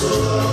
Oh,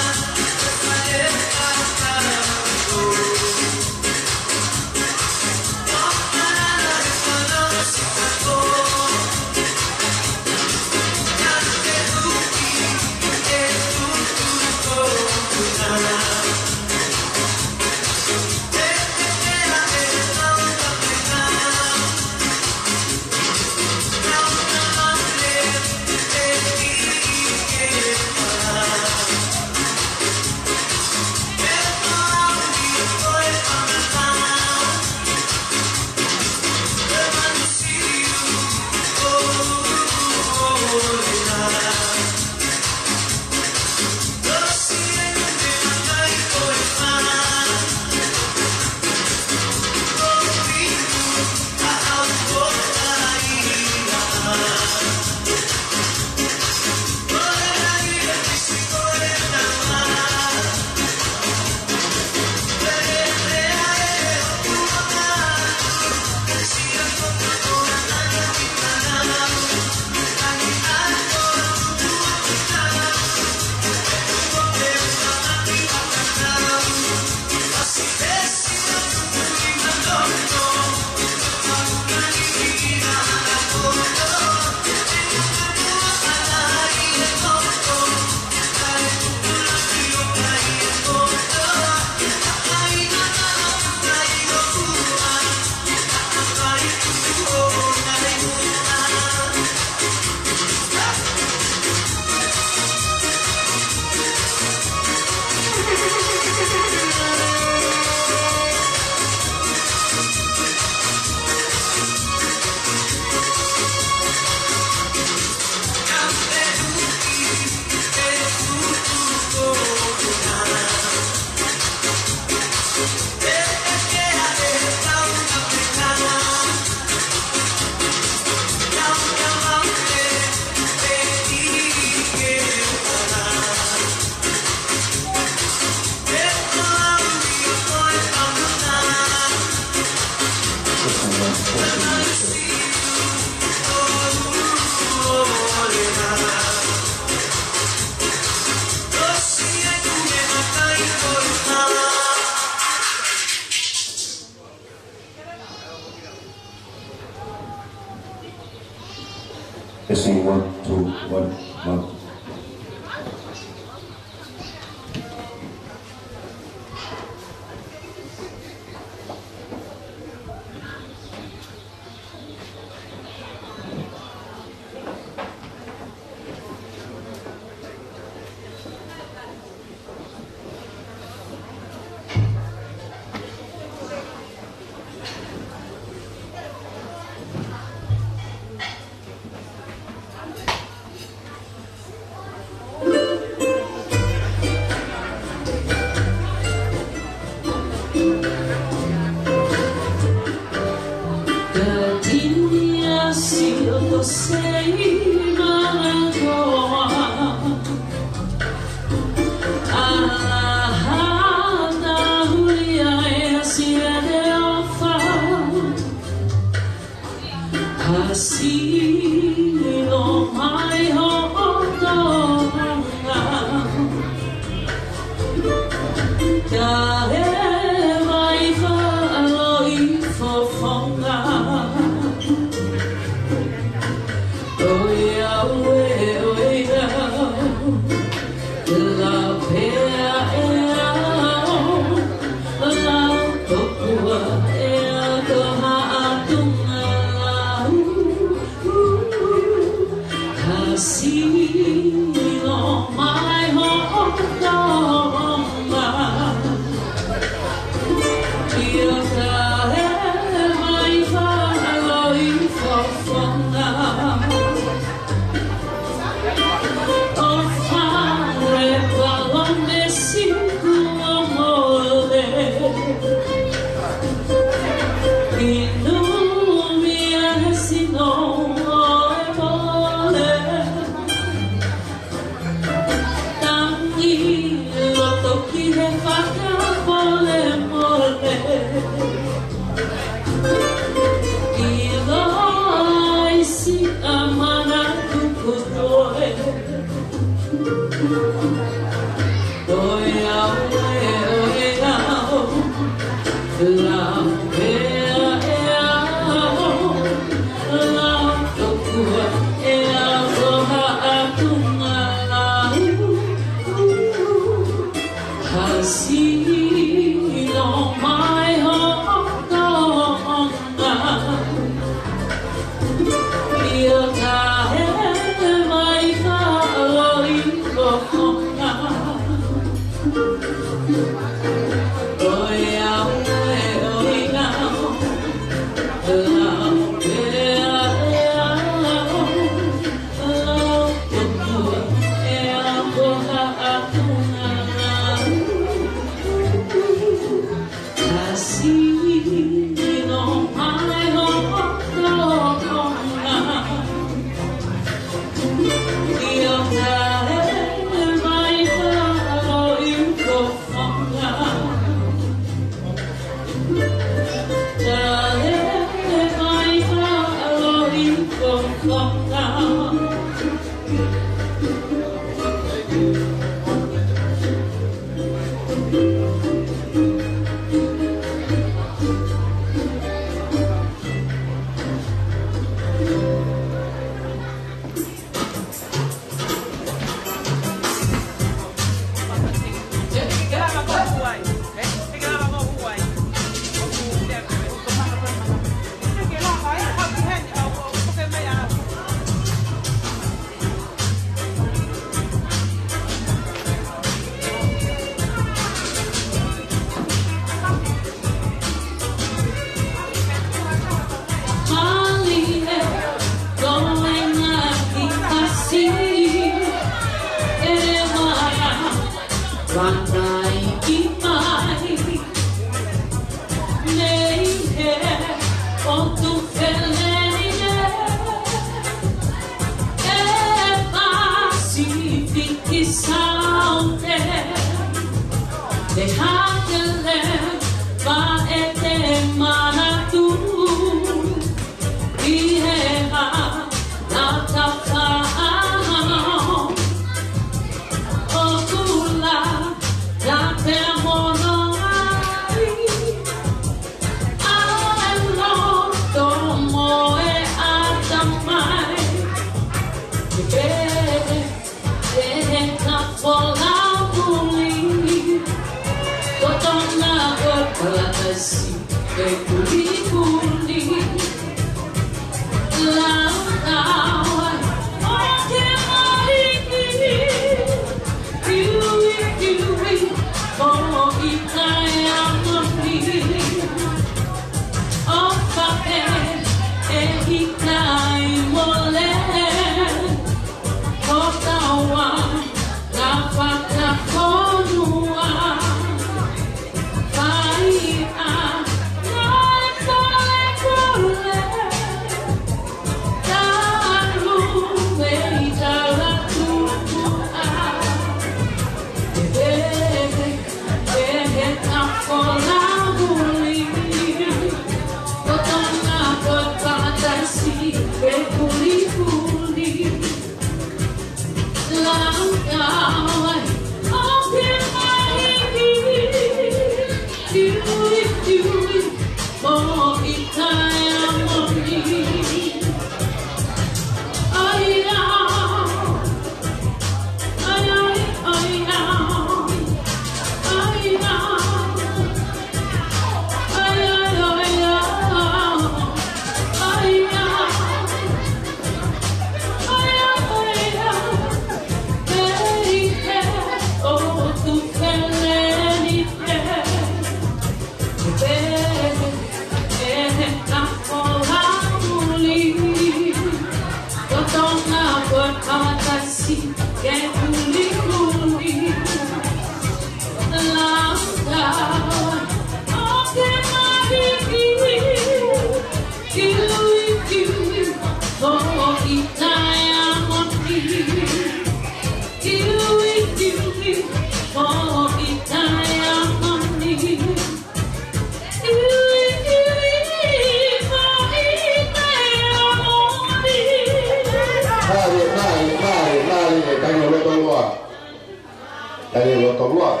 Dari Rotorua,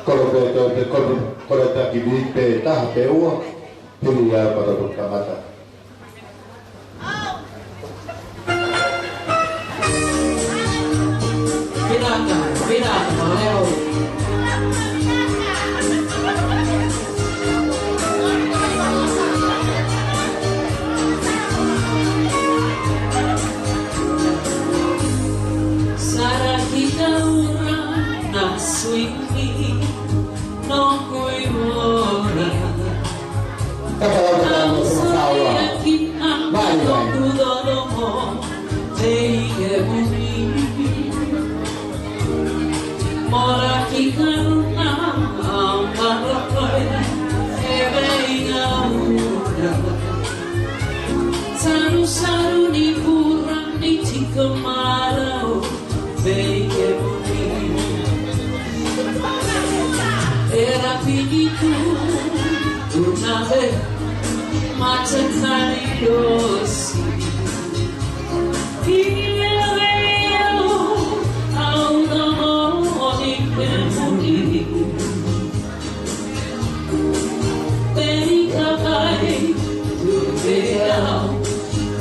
kalau tak dibeli peta HPU, pilih ya pada berkamata. Pirata, valeu. Swingi non puoi saru-saru ni kurang ni kemarau era finito una vez ma c'è rossi io vedo a un amore che morì per i cavalli tu vediamo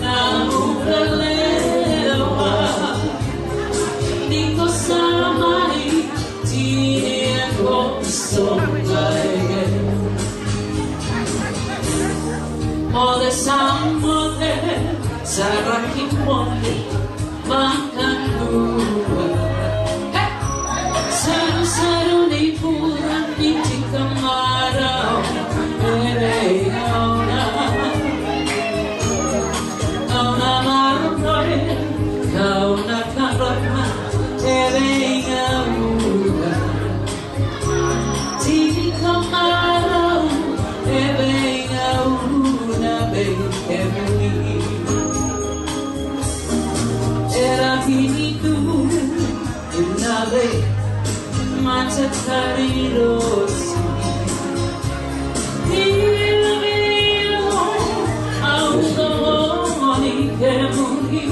l'amore l'erba di cosa mai ti Mode samode saraki mode makan dua saru-saru ni kurang ni kemarau Auna maroi kauna karama Auna Tini kemarau era finito una vez ma c'è rossi il mio automobile che morì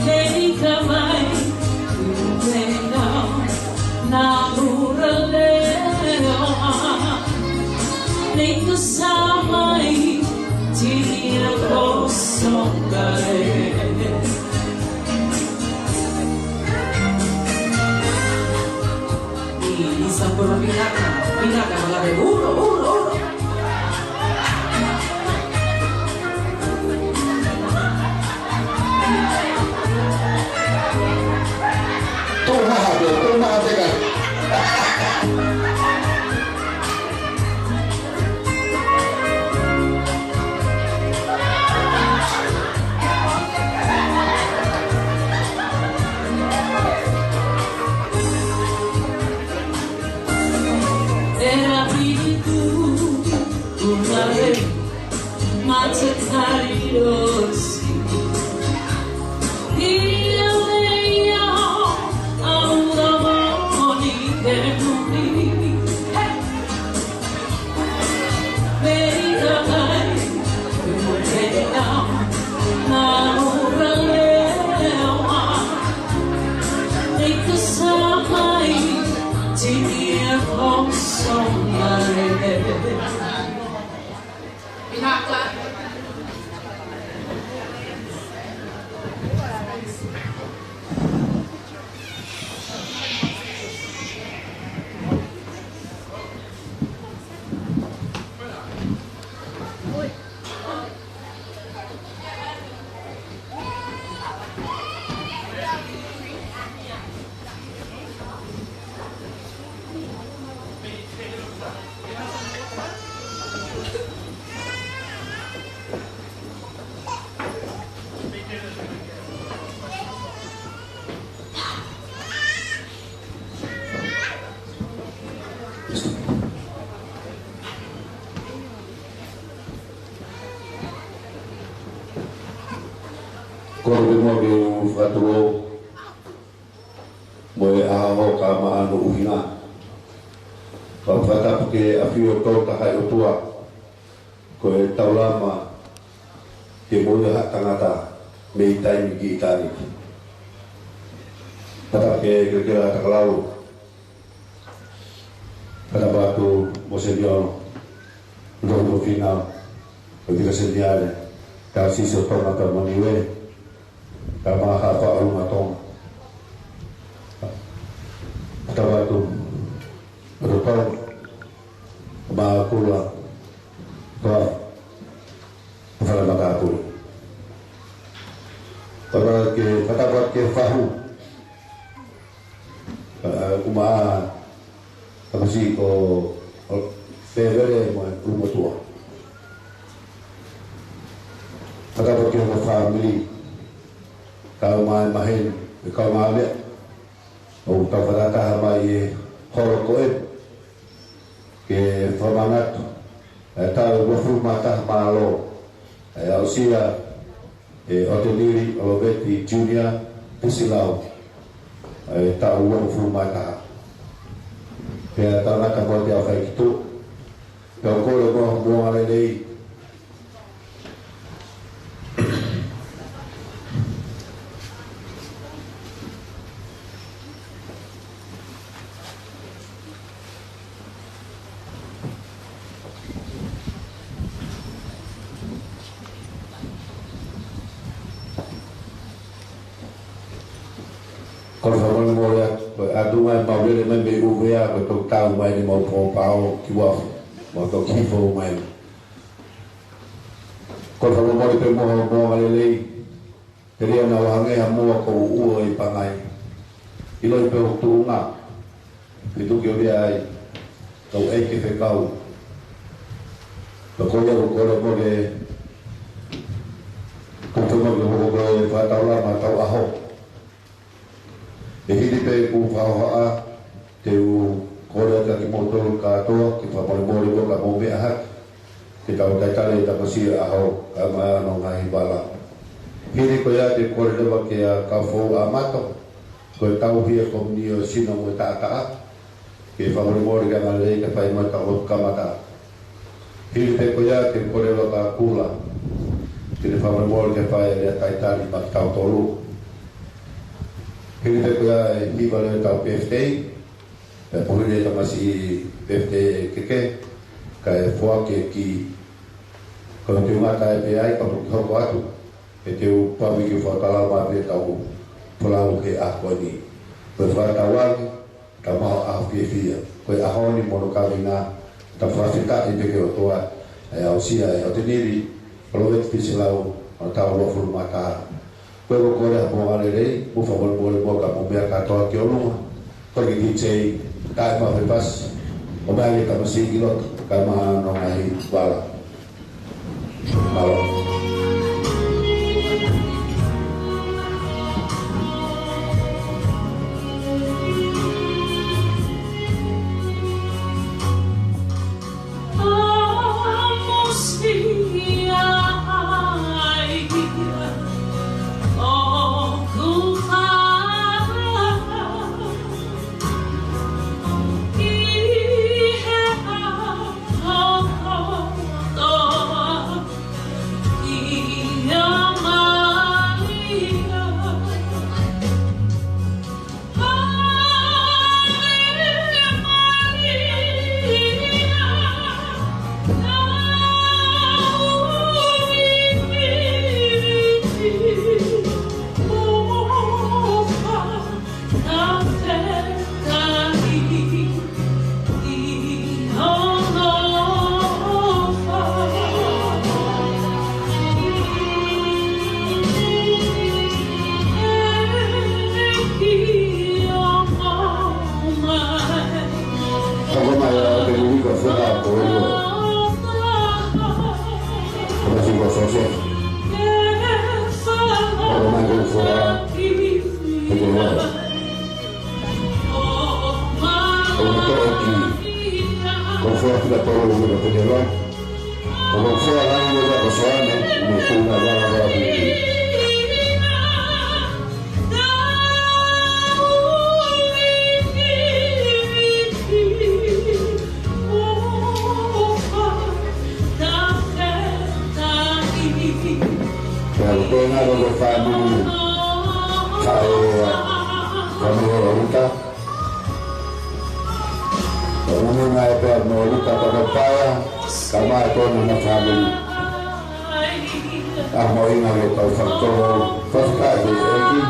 che mai Nego samai dia kosong gare Ini sampurna pinaka malare uno Toma kan. Era finito Korbe mo ke ufatuo mo e aho ka maano uhina. Pagfatap ke afio tau takai utua ko e taulama ke mo e hak tangata me itai miki itani. Patap ke kira-kira takalau pada batu mo se bion untuk final ketika sedianya kasih setor atau maniwe kama hapa rumah tong pada batu berupaya makula bah pada makaku pada buat ke fahu kuma apa sih ko fevere mo rumah tua pada buat ke family kalau main kalau main o tahu pada mai horokoe ke formanat tahu wafu mata malo ausia Oteniri Olobeti Junior Pusilau tahu wafu mata ya tanah kamu dia kayak gitu kalau kau mau ada lagi kalau kamu mau lihat adungan mau beli membeli UVA betul tahu main mau pau kiwaf mau tahu kifo main kalau kamu mau itu mau alilei jadi anak wangi hamu aku uai pangai ilo itu tunga itu kau dia kau kifo kau pokoknya kalau mau ke kalau mau ke tahu lama tahu ahok jadi di ku fa'a teu korea ka ki motor ka to ki fa mori ko ka mo be hat ki ta ta tale ta pasi aho kama no ngai bala hiri ko ya de korea de ba ke ka fo amato ko tau hi ko ni o sino mo ta ta ki fa mori ka ma le ka fa ma ta o ka mata hiri pe ko ya de korea ka kula ki fa mori ka fa ya ta ta ni ba ta tolu Kita kaya di bawah tahu PFT, pemilih masih PFT keke, kaya fuak ki, kalau cuma kaya PI kalau kau buat itu pabrik foto lama dia tahu pulau ke aku ni, berwartawan kamu PFT, kaya aku ni mau kawina, tapi kita itu kaya tua, usia itu sendiri, kalau itu silau atau lo full mata. Kalau kau dah mau alih, mau favor boleh buat kamu biar kata kau lu pergi di cai, tak mau bebas, mau balik kamu sih kilo, kamu nongai bala, malam. Kena lo family. Saya kami orang Orang yang ada menolak pada paya, sama itu nama family. Mau ingat kalau faktor faktor ini,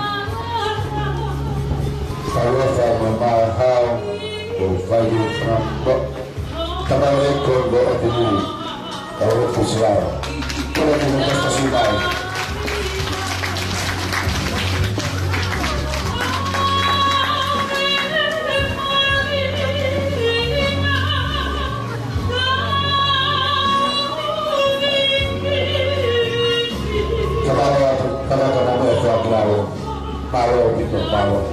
kalau sama mahal, fayu rampak, kalau ekor berapa kalau pusat, kalau kita sesuai. Power gitu, power.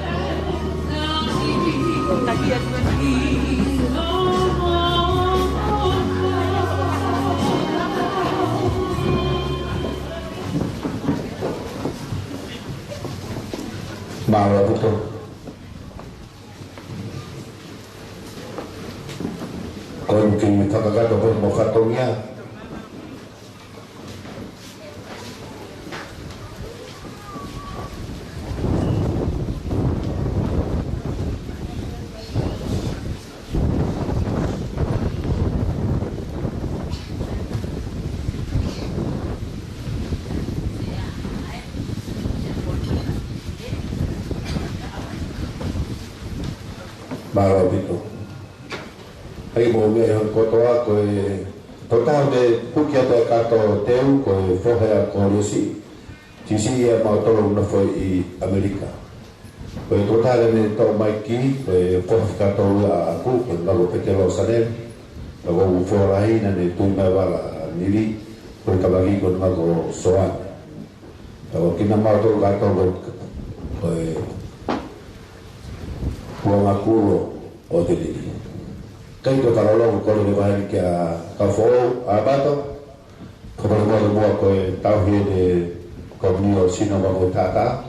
Power betul. Kalau mungkin kita kagak dapat mau fatungnya. Baru itu. Hai mau yang kotoa koi total de pukia de kato teu koi fohea kolisi. Tisi ya mau tolong na foi I Amerika. Koi total ne to maiki koi fohea kato aku koi baru pekelo sanem. Baru forai na ne tui bala nili koi kabagi koi mago soan. Baru kina mau to kato koi Buang aku o te lili. Kai to tarolong ko le vai ki a ka fo a bato. Ko mo koe tauhi de ko ni o sino ma ko tata.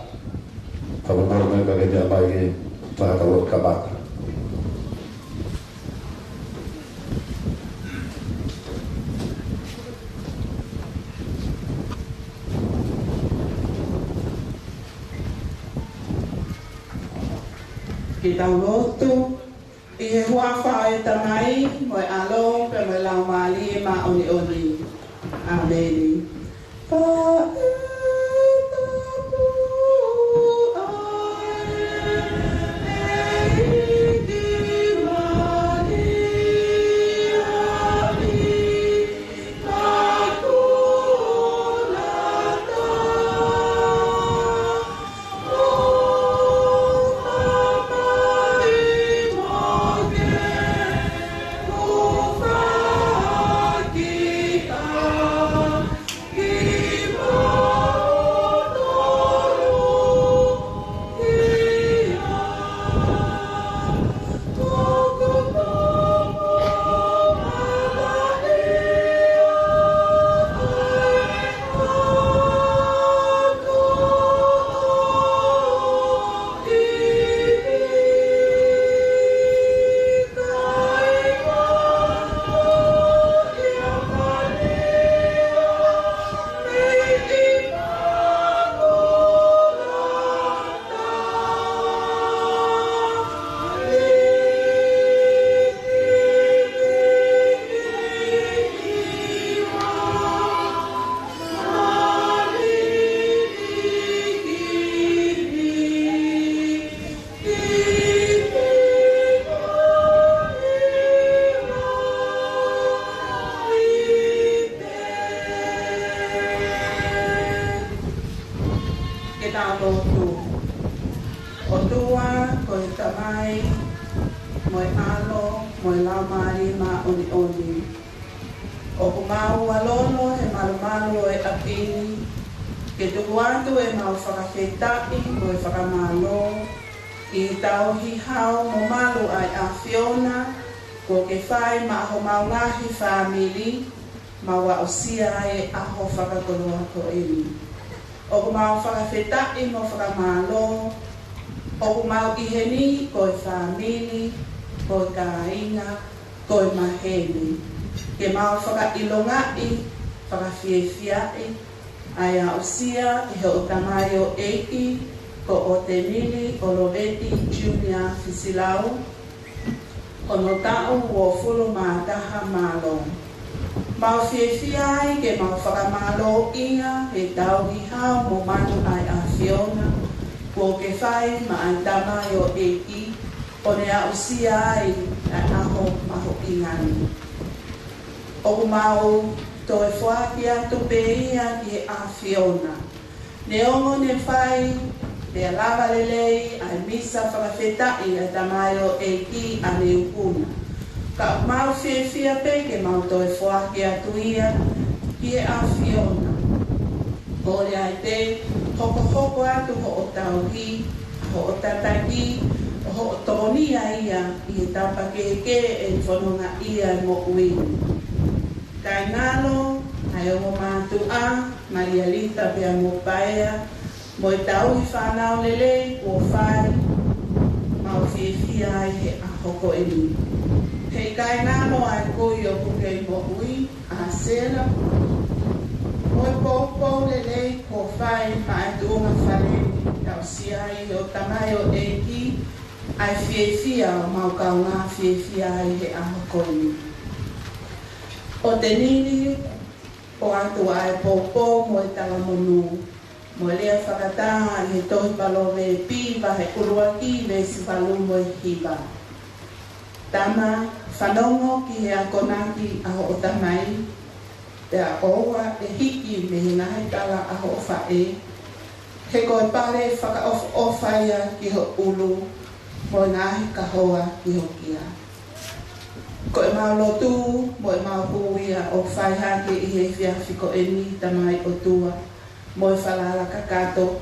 Ka mo me ka ke mai ki ta ta o ka ba. Kita lotu I huafa e tamai mo alo pe mo lau mali ma oni oni. Amen. Family mawa osia e aho whakatoroa ko eni. O ku mau whakawhetai mo whakamalo, o ku mau iheni ko e family, ko e kāinga, ko e maheni. Ke mau whakailongai, whakawhiewhiai, Aia usia i ho tamaio eiki ko o te nili o Loveti Junior Fisilau o no tau o fulu mātaha mālo. Mau fiefia ai ke mau whakamālo inga he tau i hao mo manu ai a Fiona ko ke whai ma ai tamaio eiki o ne a usia ai a aho maho ingani. O mau to e whaaki atu pe ia ki a Fiona. Ne ongo ne whai, te lava lelei, ai misa whakawhetai a tamaio e ki a ne upuna. Ka mau whiawhia pe ke mau to e whaaki atu ia ki a Fiona. O le ai te hoko atu ho o tauhi, ho o tataki, ho o tonia ia i e tapa ke e whanonga ia mo uini. Kai ngalo, ai o mātua, Maria Lita pia mo paea, mo i tau i whanau lele, o whai, mau whiawhia ai he a hoko e ni. Hei kai ngalo ai koi o kukei mo ui, a sela, mo i pōpou lele, o whai, ma e tuonga whare, tau si ai o tamai o e ki, ai whiawhia o mau kaunga whiawhia ai he a hoko e ni. O te nini, o atu ai pōpō mo e tala monu. Mo lea whakataha i he tohi palowe e pīwa he uruaki le si whalu mo e hiba. Tama, whanongo ki he akonaki aho o tamai. Te a oua e hiki me he ngahe tala aho o whae. He koe pare whakaofaia ki ho ulu. Mo ngahe kahoa ki ho kia. Ko e mau lotu, mo e mau huia o whai hake i he whiawhi ko e ni tamai o tua. Mo e whalala kakato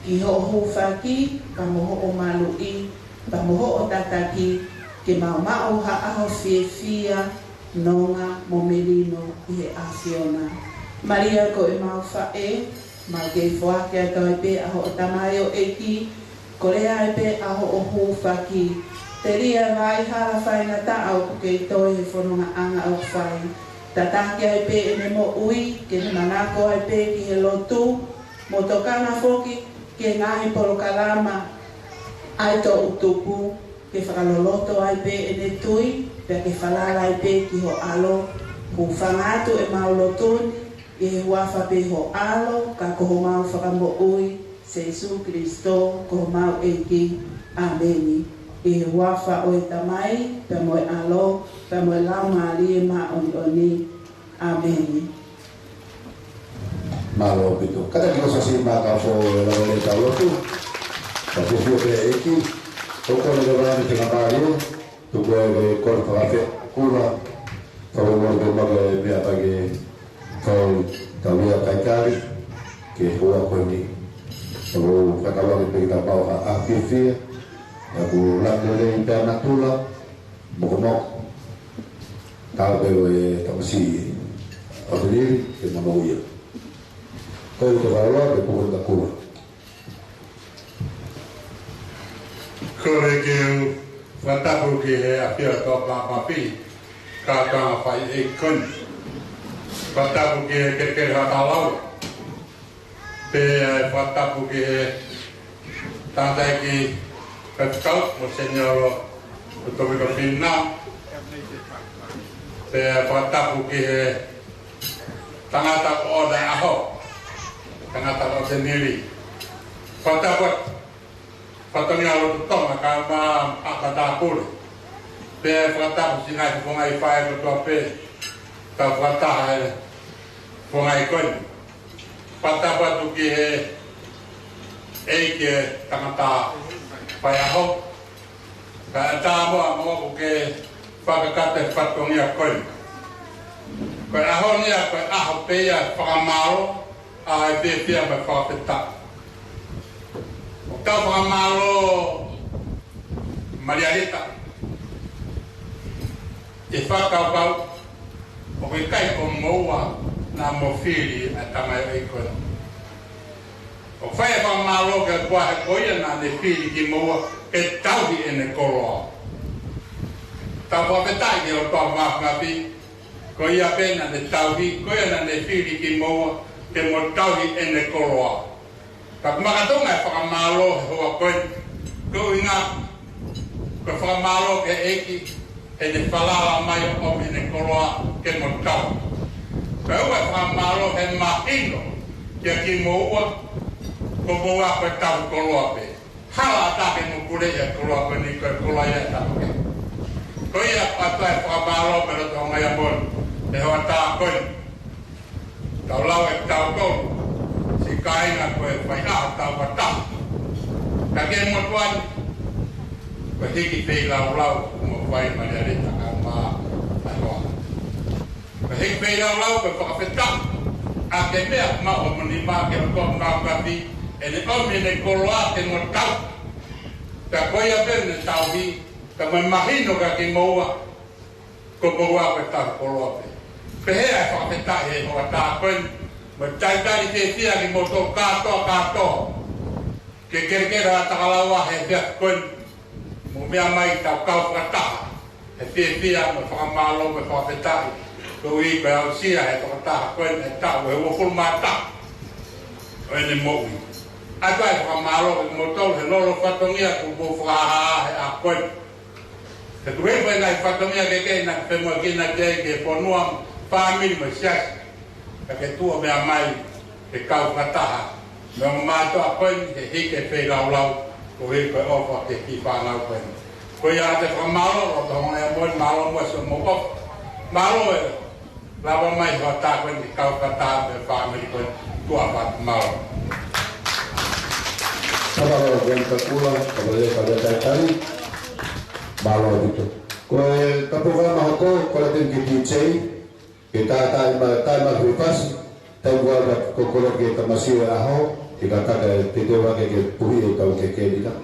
ki ho hūwhaki, ka moho o malu i, ka moho o tataki, ke mau mao ha aho whiawhia, nonga mo melino i he a Fiona. Maria ko e mau whae, mau kei whaake a tau e pe aho o tamai o eki, ko rea e pe aho o hūwhaki, te ria vai hala whaina ta au kei toi he whanonga anga au whai. Ta taki ai pe ene mo ui, ke ne manako ai pe ki he lotu, mo tokana foki ke ngahi polo kalama ai to utupu, ke whakaloloto ai pe ene tui, pe ke whalala ai pe ki ho alo, ku whangatu e mau lotuni, i he wafa pe ho alo, ka koho mau whakamo ui, se Jesu Kristo, koho mau eki, ameni. I he wafa o e tamai, pe mo e alo, pe mo e lau maari e ma oni. Amen. Malo pito. Kata kiko sa si maka po lalole tau lotu. Kasi siyo pe eki. Toko le gabrani te ngamario. Tuko e korpa kafe kura. Tau mo ke maga e mea pake tau ia kaikari. Ke hua koe ni. Tau kakawari pe kita pau a fifia. Aku lakukan internet tula, mokok, tahu bahwa tamasi ordinary kita mau ya. Kau itu bawa, berpukul tak kuat. Kau lagi fatabu ke akhir atau papi, kata apa ikon, fatabu ke kerja hatalau, pe fatabu ke tanda ke Kau Monsignor untuk berpindah, saya patah buki tengah tak ada ahok, tengah tak ada sendiri. Patah buat, patahnya orang tuh maka apa dapur, saya patah buki ngai pungai fire betul apa, tak patah pungai kon, patah buat buki ke tengah tak pai aho ka tamo mo ke pakakate patongia koi ko aho nia ko aho pe ya pakamaro a pe pia ba pakata o ka pakamaro marialita e faka ba o ke kai ko moa na mo fili atama e ko o fai pa malo ke kwa ko ia na de fili ki mo e tauhi ene koro ta pa betai ke o pa ma ka pi ko ia pena de tauhi ko ia na de fili ki mo ke mo tau i ene koloa. Ka makatonga e whakamalo he hoa koe. Ko inga ko whakamalo ke eki e ne whalala mai o ene koloa ke mo tau. Ka ua whakamalo he mahino kia ki mo ua ko moa koe tau koloa pe. Hala take mo kure e koloa koe ni koe koloa ia tau ke. Ko ia pata e whakamalo pero tonga ia mon. E hoa tā koe. Tau lau e tau kou. Si kainga koe whai aho tau wata. Ka ke mo tuani. Koe hiki pei lau mo whai mani arita ka maa ahoa. Koe hiki pei lau koe whakawheta. A ke mea ma o mani maa ke o maa kapi. E ne omi ne koloa ke mo tau. Ka koe a pene tau hi. Ka mai mahino ka ki moua. Ko moua koe tau koloa pe. Pehea e whakawheta e hoa tā koe. Ma taitari te tia ki moto katoa. Ke kerekera takalawa he pia koe. Mo mea mai tau kau whakataha. He tia ma whakamalo me whakawhetai. Ko i koe au sia he whakataha koe he tau he wafuru mata. O ene moui. A koe whakamalo he moto he lolo whatongia ku mo whakaha he a koe. He kurepo e nai whatongia ke kei na whenua kina kei ke whanua family ma siasi. Ka ke tua mea mai ke kau kataha. Mea mātua koe he hike whei lau. Ko he koe ofa ke ki whanau koe. Ko ia te whamalo o te honga e moe malo moe so mo ofa. Malo e lawa mai hoa tā koe ke kau kataha me family koe tua whatu malo. Sabaro Venta Kula, kabale kabale tari, malo dito. Koe kapuka mahoko, koe tin ki DJ, kita taima huifas, taima kokolo ke tamasiwe aho, kita kata tete wake ke puhi e kau ke kelita.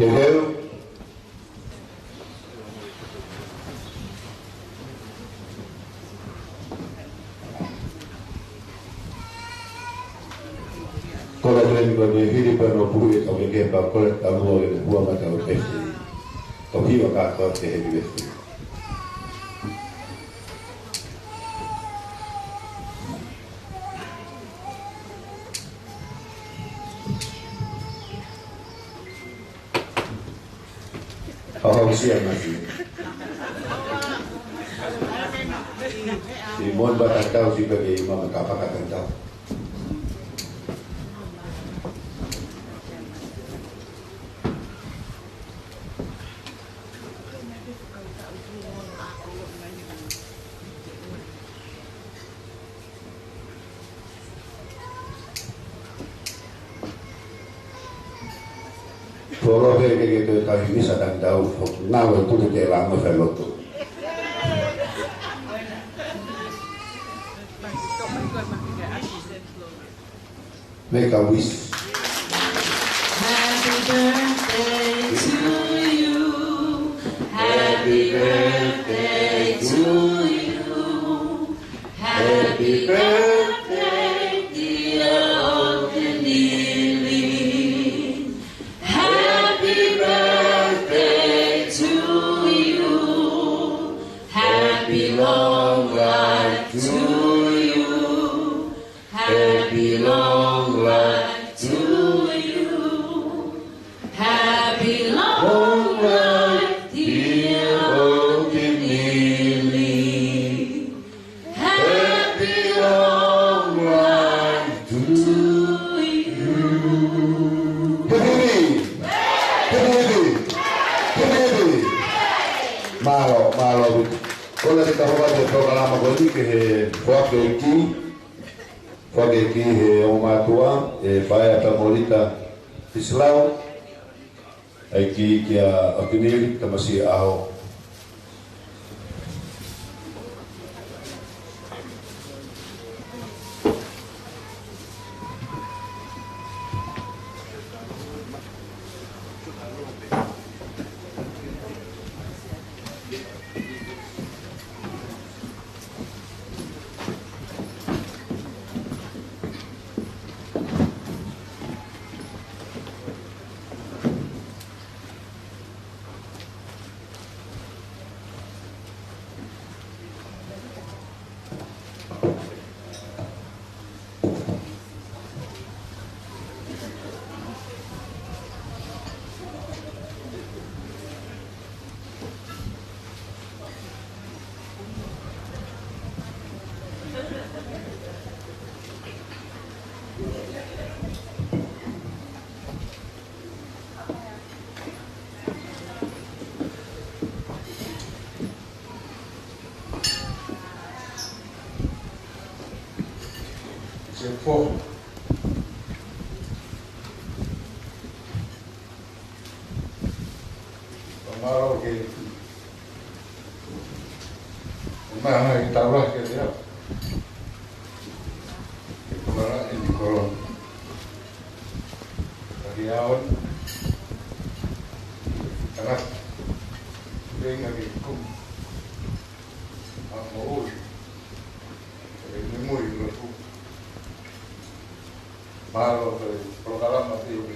Entendeu? Kola tuen ko ni hiri pa no puhi ka ke pa kola ta mo le bua mata o te. To hiwa ka ko te he vesti. Sia masih. mon batatau si bagi mama kapakatan tau. Kalau kayak gitu kali ini sedang tahu, nawa itu tidak lama velotu. Make a wish. Happy birthday to you. Happy birthday to you. Happy birthday, dear Uncle Neely. Happy birthday to you. Happy long life to you. Happy long life to you. Happy long life, dear Uncle Neely. Happy long life to you. Malo. Kalau kita buat program apa lagi ke Foge ki oma tua pai ata molita Islau aqui que a opinião que masih ao Fogo. Tomara que mana kita lah que dia. Tomara ini koron. Kariawan. Karena dia lagi kum. Mau. Ini muy loco. Malo program masih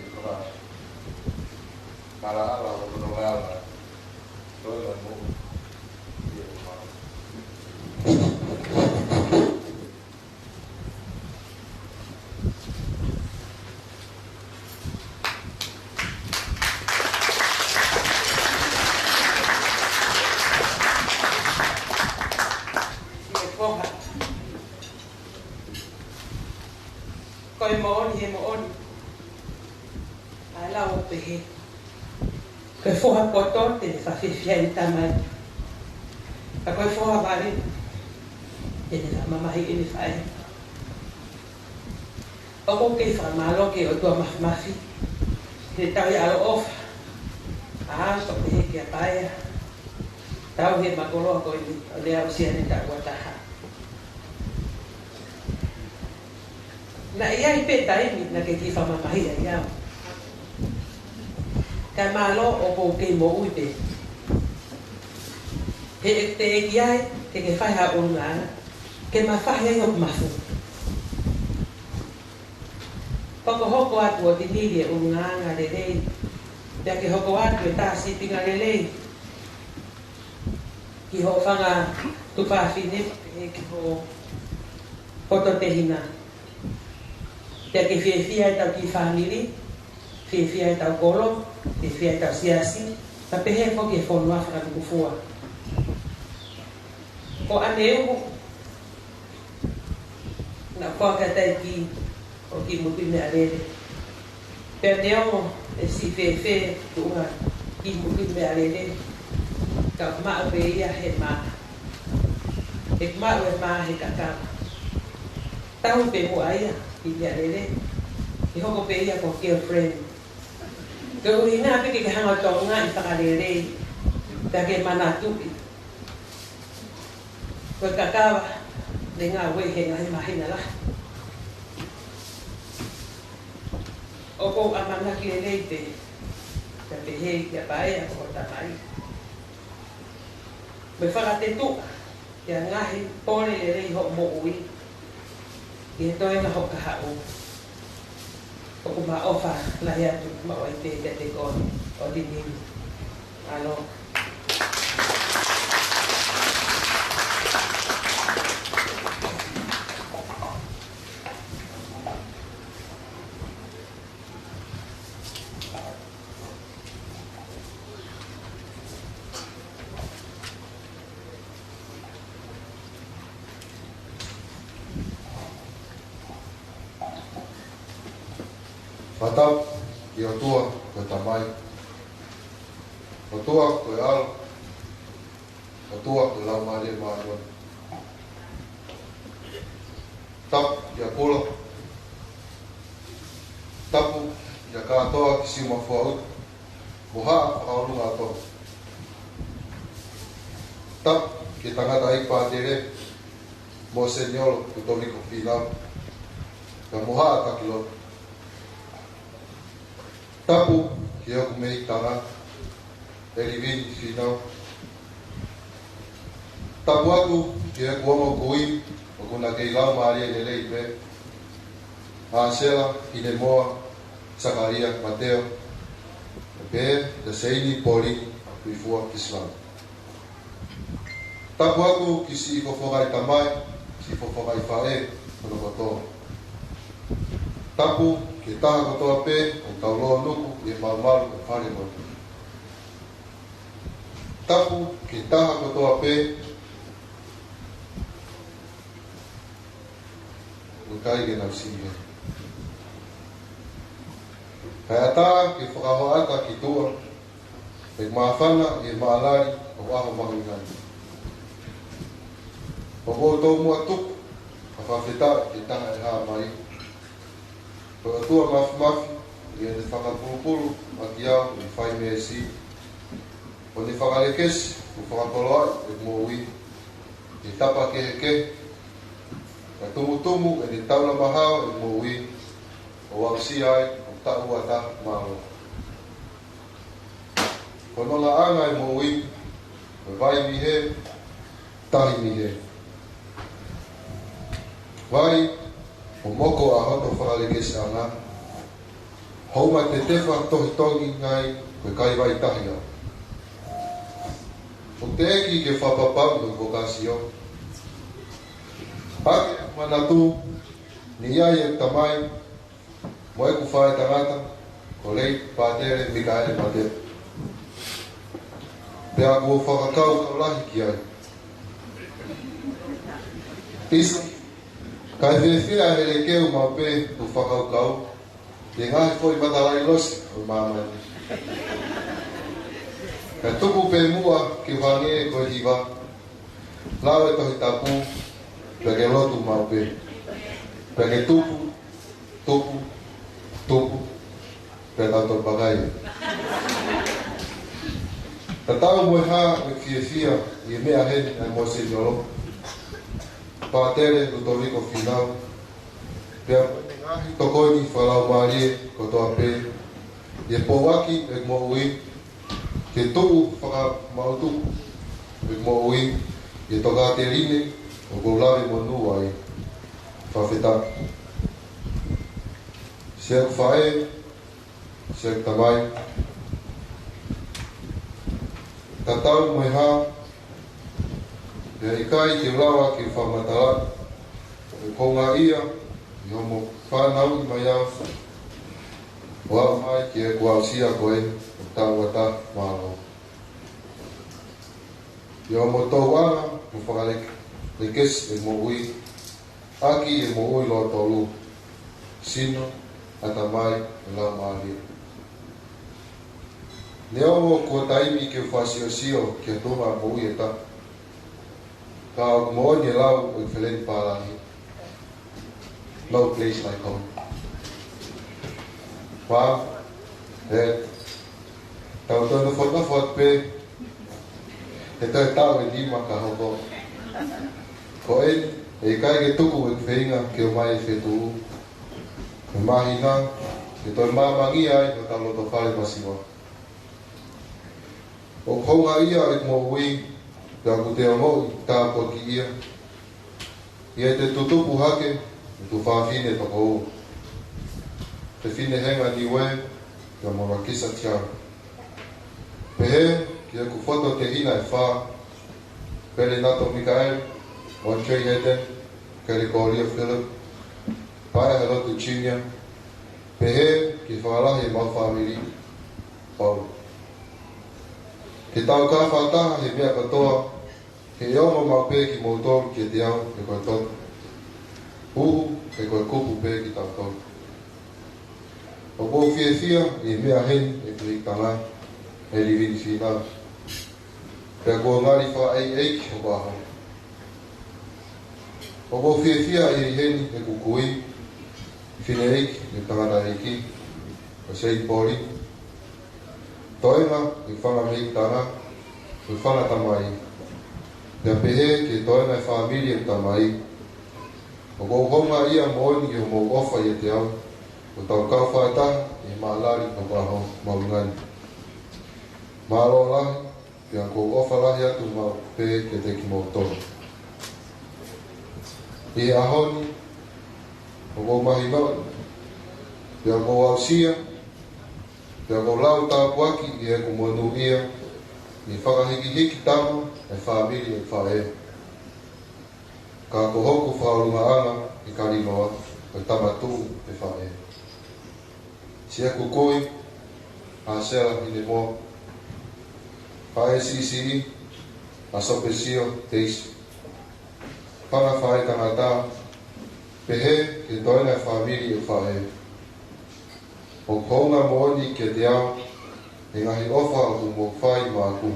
para ala menolak todo el mundo Coi món gì món ai lau về cái phố học có tốt thì phải phi phi ta mà cái phố học bài thì là mà ini phải có cái phải mà lo cái ở tua mà phi thì tao ya off sọc thì cái bài tao hiện mà có lo coi đeo xe nên tao qua ta na ia ipeta ini na ke ki fama mai ia ka malo o ko ke mo uite he te ia ke fai ha unga ke ma fai ia ma fu pa ko hoko atu di ni unga nga de de ya ke hoko atu ta si pinga lele ki ho fanga tu fa fine ki ho foto te hina que fia tau ki family, fia tau kolo, fia tau siasi, tapi he ko ke fonu afra ku fua. Ko aneu na whakatai ki o ki muki me arere. Pea te ongo e si whewhe tunga ki muki me arere. Ka maa pe ia he maa. E maa e maa he kakama. Tau pe mua ia ki me arere. I hoko pe ia ko girlfriend. Ka uri ngā peke ke hanga tonga i whakarere. Ka ke mana tupi. Ko kakawa le ngā wehe ngā he mahina la. O ko amana ki e leite. Ka pe hei kia pae a ko tamai. Me whakate tuka. Kia ngahi pone le rei ho mo ui. I he toi ngā hoka hau. O ko ma ofa la hiatu ma oi te kone. O di nini. Alo. Matau, i o tua koe tamai, o tua koe alo, o tua koe lau maare maarua. Tapu i a pula, tapu i a kātoa ki siuma fuau, mohaa whakaolunga atoa. Tapu ki tangata i pātere, mo seniolo ku tomiko whinau, ka mohaa takilona. Tapu ki aku mei tanga, e rivini whinau. Tapu aku ki aku omo kui, o kuna kei lau maari e lelei pe. Aasela, Ine Moa, Sakaria, Mateo, e pe, te seini poli, kui fua kislau. Tapu aku ki si iko whokai tamai, si iko whokai whae, kono kotoa. Tapu ki taha kotoa pe, o tauloa nuku, e maumaru, e whare motu. Tapu ki taha kotoa pe, o kai ge nau singe. Kai ata ki whakahoata ki tua, e maafana, e maalari, o aho mahu ngani. O ko tau mua tuku, a whawheta ki taha e haa mai. Ko atua mafi, i ane whakapurupuru, a ki au, i whai mea si. O ni whakalekesi, u whakapoloai, e mōwi, i tapa ke, ka tumu, e ni taula mahao, e mōwi, o wausi ai, o tau ata maro. Ko nola anga e mōwi, o vai mi he, tahi mi he. Vai, o moko a hoto whakalekesi anga, hauma te tewa tohi tongi ngai, koe kai vai tahi au. O te eki ke whapapau no vokasio. Pake manatu, ni iai e tamai, mo eku whae tangata, ko lei pātere Mikaele Mateo. Pea kua whakakau kaulahi ki ai. Tisa, kai whewhia hele keu mau pe u whakaukau, e ngahi fwoi matalai losi o mamani. Ka tuku pe mua ki whange koe hiwa, lau e tohi tapu, peke lotu mau pe. Peke tupu, pe tato pakai. Ta tau moe haa e whiewhia i mea heni ai mo se nyolo. Pātere Ludovico Finau, pea ngahi tokoi ni whalau maarie ko toa pe, e powaki e mo ui, ke tuu whaka mautu, e mo ui, e toka te rine, o goulari mo nua ai, whawheta. Seak whae, seak tamai, tatau moe haa, e ikai te ulawa ki whamatala, e konga ia, i homo whanau i mai au, o au mai ki e kua usia koe, o tau ata mālo. I homo tau anga, o whakalekes e mo ui, Aki e mo oi lo tolu. Sino atamai la mali. Neo ko taimi ke fasio ke toma mo eta. Ka mo ni lau o felen palahi. No place like home. Pa tau tono fot pe eta tau e di maka hobo. Ko e kai ke tuku e feinga ke o mai fetu. Mahina ke toi mamangi ai no talo to fale masiwa. O konga ia e mo wi da ku te mo ta ko ki ia. Ia te tutupu hake tu fa fine to ko. Te fine henga ni we ka mo la kisa tia. Pehe ki ku foto te hina e fa. Pele nato Mikael, o chei hete, kere kolia Philip. Pai hello tu Chinya. Pehe ki whaalahi mau whamiri Paulo. Ki tau ka whataha he mea katoa, he ioma mau pe ki moutoru ki te au e koe totu. Uhu e koe kupu pe ki tau totu. O kou fia i mea hen e kri tangai, e rivini whina. Pea kua ngari wha ei o waho. O kou fia i hen e kukui, Fine eik, e tangata eiki, o sei pori. Toenga, i whanga meik tanga, i whanga tamai. Pea pehe, ke toenga e whamiri e tamai. O kou honga ia mooni i o mou ofa i te au, o tau kau whaetaha, i maalari o waho maungani. Maalo lahi, pea kou ofa lahi atu mau pehe ke te ki mou tono. I ahoni, o kou mahi noi, pea kou ausia, pea kou lau tāpuaki i e kou monu ia, i whakahiki tama e whamiri e whae. Ka kou hoku whaurunga anga i karinoa, o tamatu e whae. Sia kukui, a sera i ne mo, whae sisi, a sopesio teisi. Whanga whae tangata, pehe ke toina e whamiri e whae. O kounga mooni ke te au, e ngahi ofa o mo whai māku.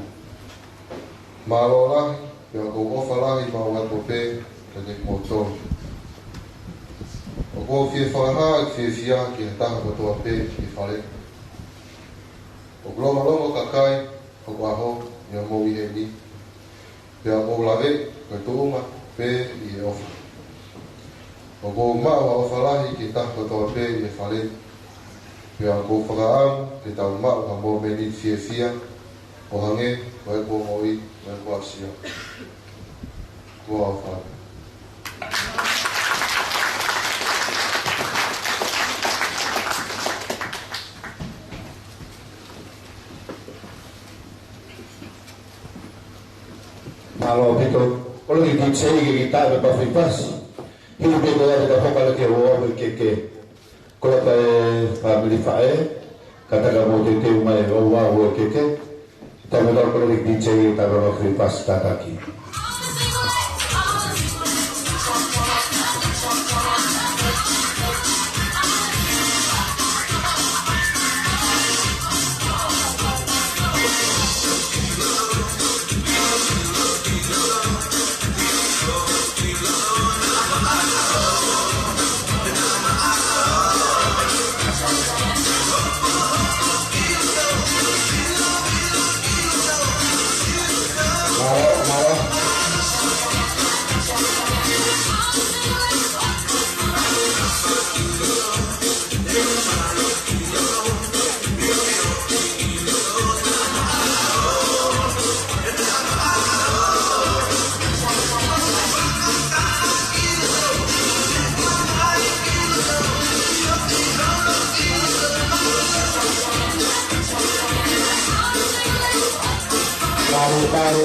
Mālo lahi, pea kou ofa lahi mau ato pe, ke te koutou. O kou fie whaha e fie ke he taha katoa pe i whare. O gloma kakai, o waho, i o mou i he ni. Pea kou lawe, koe tuunga, pe i e ofa. O kou maua o whalahi ki taha katoa pe i e whare. Pea kou whakaamu ke tau mau ha mō meni fia, o hange, o e kou moi, o e kou asia. Kua o whare. Malo pito, kalau kita cari kita berapa fitras, hidup kita ada kalau kita orang ke kalau kita family fae, kata kamu itu umai orang ke, kita mula kalau kita cari kita berapa fitras kata kita.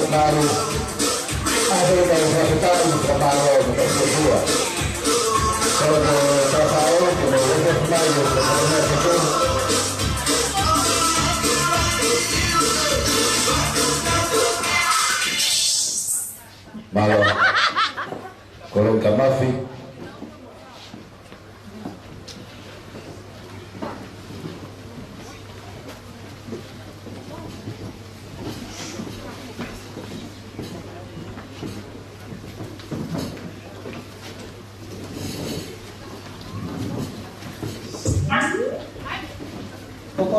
Baru ada yang saya tahu kemarin berdua. Kalau saya tahu kemudian kemarin itu malam kalau kamafi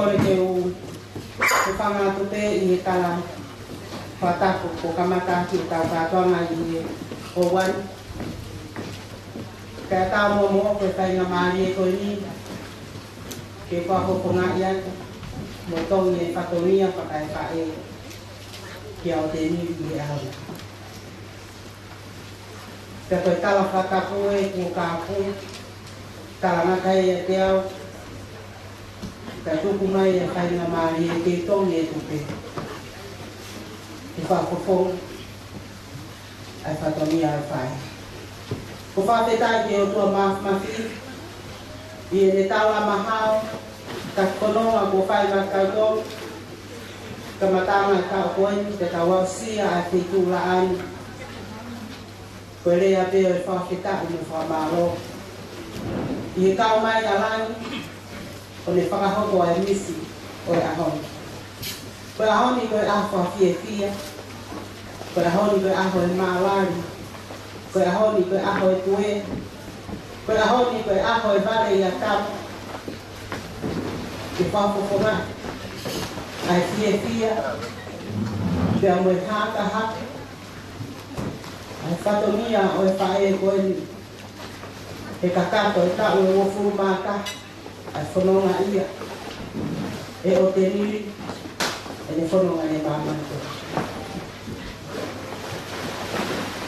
kore ke u ke whanga tute i he kala whataku ko kamata ki tau kātoanga i o wan. Kaya tau mo mo koe whainga maari e koe ni ke whakoponga i atu mo tongi e whatongia whakai whae ki au te ni i au. Kaya koe tala whataku e kua kāpu tala ngakai e te au kaya tuku mai e whainga maari e te tongi e tupe. I whakopong ai whatongia ai whae. Ko whawhetai ke o tua mafi i e ne taula mahao ka kononga ko whai makauto ka matanga ka o koeni te ka wausia a te tūla ani ko e rea peo e whawhetai me whamaro i he kau mai a langi o ne whakahoko ai misi o e ahoni ko e ahoni ko e ahwa fia ko e ahoni ko e aho e maalari ko e ahoni ko e aho e tue ko e ahoni ko e aho e vare i a tapu ke whapoponga ai fia ke amo e haka ai whatongia o e whae e koe ni e kakato e tau e wofuru maka ai whanonga ia e o te niri e ne whanonga e māmanto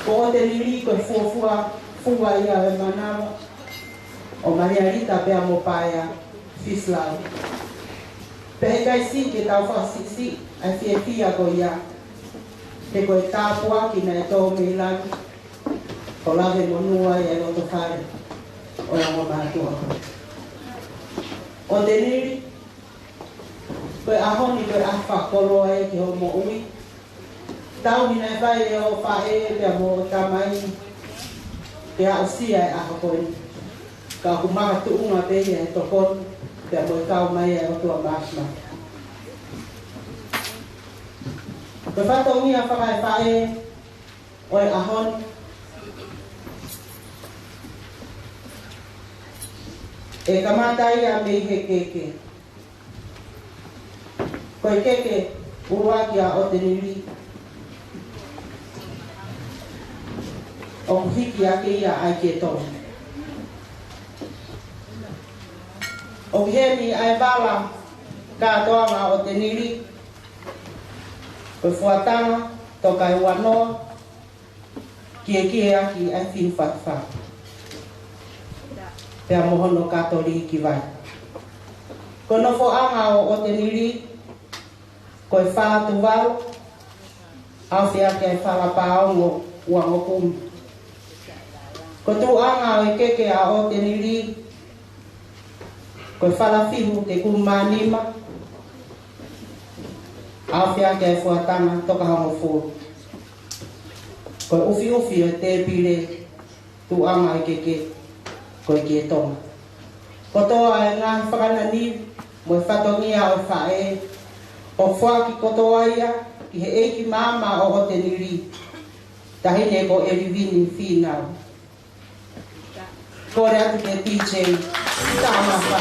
ko o te niri ko e fua ia e manawa o Maria Rita pea mo paia Fislau. Pehe kai si ke tau whasisi ai fia ko ia te ko e tāpua ki na e tō me lagi o lave monua i e roto whare o e mo mātua. O te niri ko e ahoni ko e awha koroa e ki ho mo ui tau hina e whai e o whae pea mo tamai te a osia e aho koe ka humaha tuunga pehe e tokon pea mo e kau mai e o tua māsma. Ko whatongia whakai whae o e ahoni e kamatai a mei he keke. Ko e keke uruaki a o te niri o hiki ake ia ai ke tonu. O heni ai wala kātoanga o te niri, koe fuatanga, toka e wanoa, ki e aki ai whiu whatwha. Pea mohono kātori ki vai. Ko nofo anga o te niri, koe whātu wau, au whia ke ai whalapāongo ua ngokumi. Ko tu anga o e keke a o te niri, koe whalawhihu te kumanima, au whia ke ai fuatanga toka hongo fōru. Koe ufi e te pire tu anga o e keke, koe ki e tonga. Ko toa e ngā whakanani, mo e whatongia o e whae, o whaki kotoa ia, ki he eiki māma o te niri, tahine ko e rivini whinau. Kore atu te DJ, tāmawha.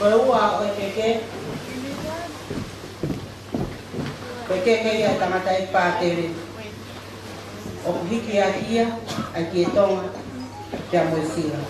Koe ua o keke. Koe keke ia tangata I pātere. O hiki a ia, a ki e tonga, te a moesia.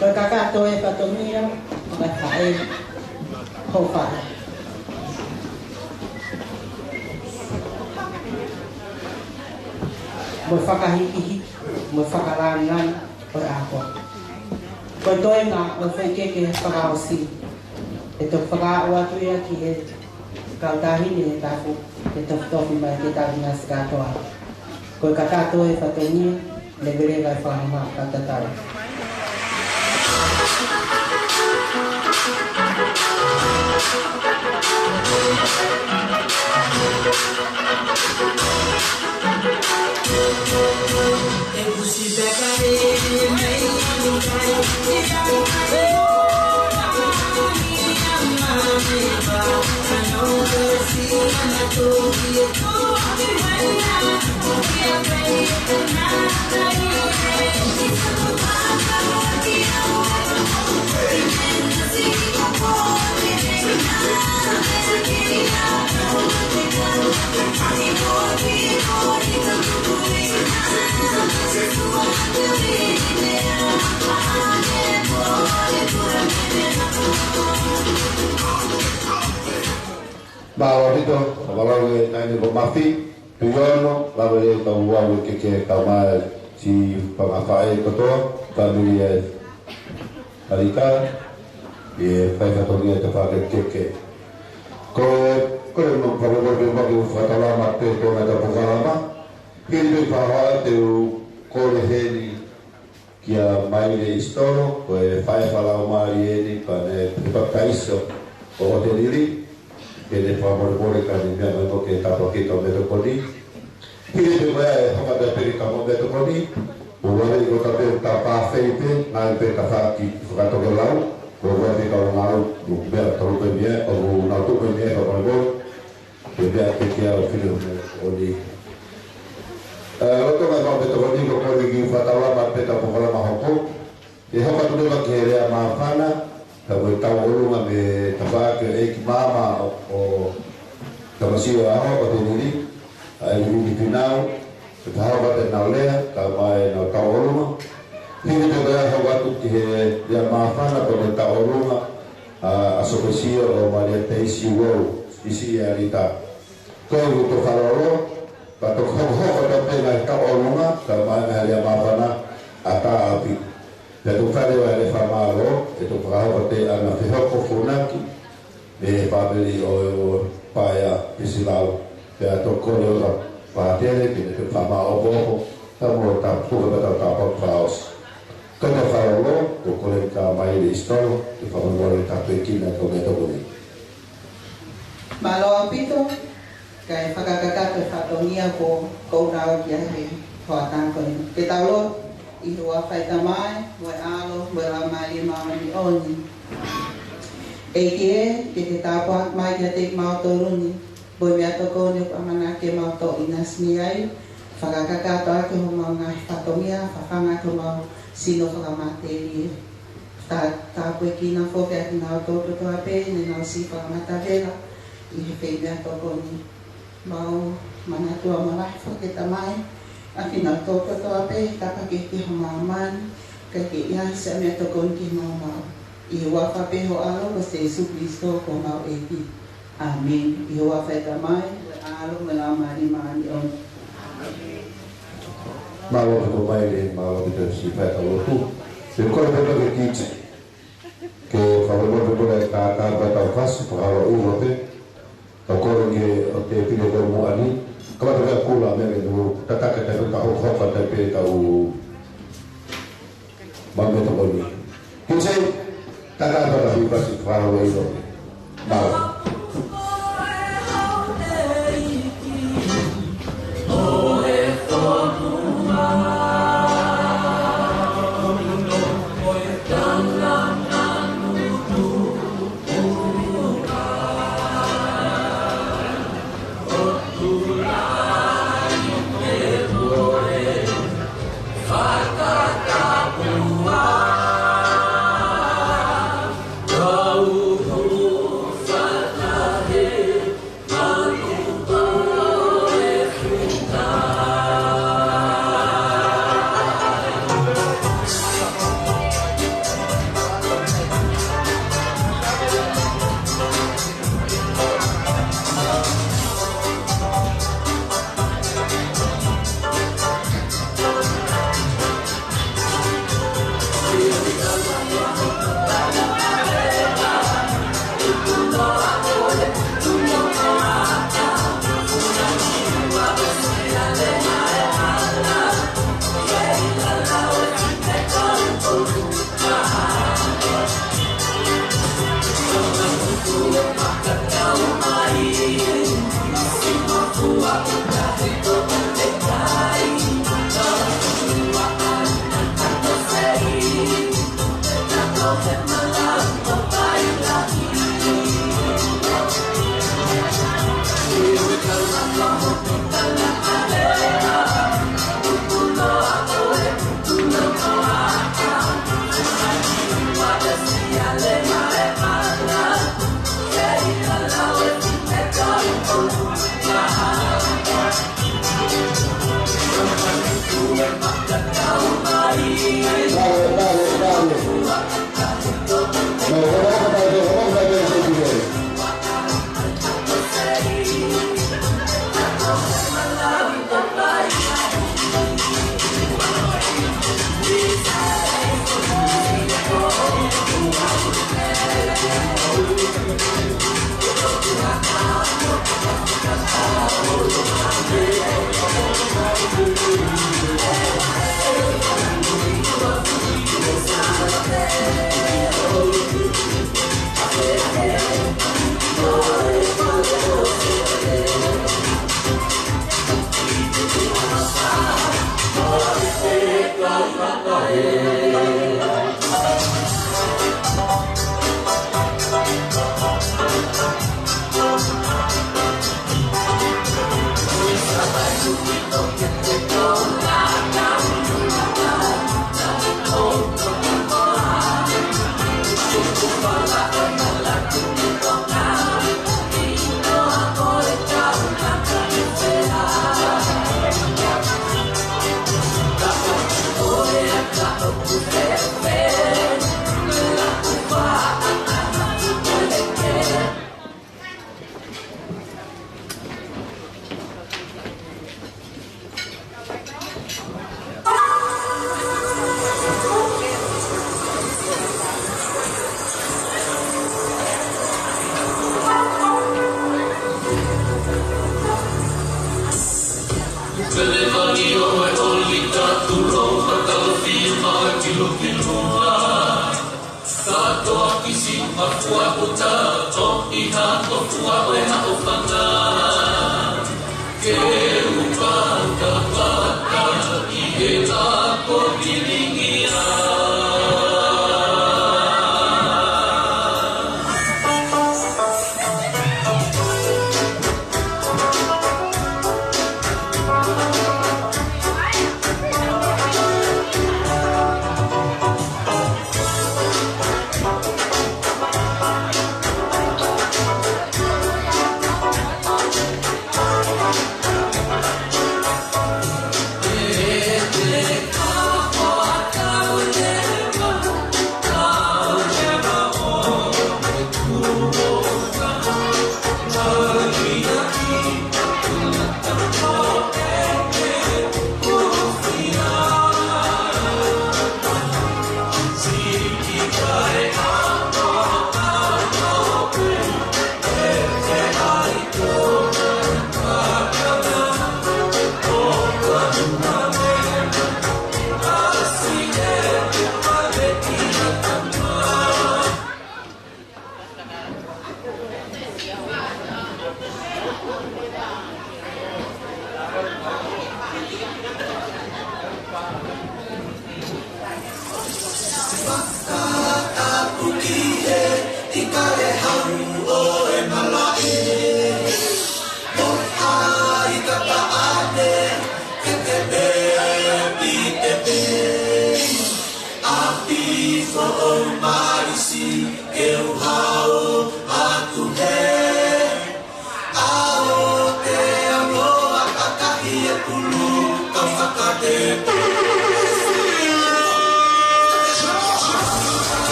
Koe kakato e patomia, mai whae, ho whae. Mo whakahiki, mo whakalangan, koe ako. Koe toi ngā, o whaikeke whakaosi. E tō whakao atu ia ki e kautahini e tāku, e tō whatofi mai te tāki ngā sikatoa. Koe kakato e patomia, leberega e whanama katatara. Bawa itu, kalau ini bermafi, tujuan lalu dia tahu awal keke kamar si pengafai ketua kami dia alika dia pakai dia terpakai keke. Kalau memperoleh berbagai fatwa mata itu ada pengalaman, kita bahwa tu kalau ini kia mai le istoro, kau fai falau mari ini pada berbagai isu, oh diri. Ele favor bore ka ni mea no ke tato ki to meto koni. Ki te mai ha ka te ka mo meto koni. O wale ko ta pe ta pa feite na pe ka fa ki ka to ke lau. O wale ka o ngau du mea to pe mea o na to pe mea ka mo. Ke mea ke ki a filo o ni. O to mai ka meto koni ko ko ki fa ta wa ma pe ta po la ma ho. E ha ka tu ka ke rea ma fana. Kalau tahu orang ambil tempat ke mama o tamasio aho o tenili ai di final tahu kata naulea kamai na tahu orang ini juga hawatu ke dia maafan atau tahu orang asosiasi o maria teisi wo isi alita kau itu kalau atau kau kata pernah tahu orang kamai dia maafan ata api. Itu kali wale famalo itu perahu te ana fihoko funaki e pabeli o paya pisilau ya to kono la patele que te fama o bobo tamo ta puga ta pa paus como falou o colega mai de história e falou agora ta pequena como é todo bem malo apito kai fakakaka te fatomia ko na kia he hoatan ko te taulo I hua whai tamai, wai alo, wai la mai mama ni oni. E ke te tāpua mai kia te mau toruni, boi mea toko ne pamana ke mau to inas ni ai, whakakaka toa ke ho mau ngai whatomia, whawhanga ko mau sino whakamateri. Tāpua ki na whoke aki nao tōto toa pe, ne nao si whakamata vela, I he whai mea toko ni. Mau manatua marai whake tamai, Aki na tōka toa pe, kapa ke ki ho māman, ka ke ia sa mea tokon ki mau. I wafa pe ho alo ko se Jesu Kristo ko mau eki. Amen. I wafa e tamai, alo me la mari mani on. Malu ko mai le malu ko si fa ta lo tu. Se ko le ko ke ti. Ke fa lo ko le ka ba ta fas ko ha lo u te. Ta ko ke o te pile do mo ani. Ka ba ta ko la me do ta ta ka ta ka ho ho fa ta pe ta u. Ba me to ko ni. Kinse ta ka ba ta si fa lo i do. Malu.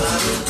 I'm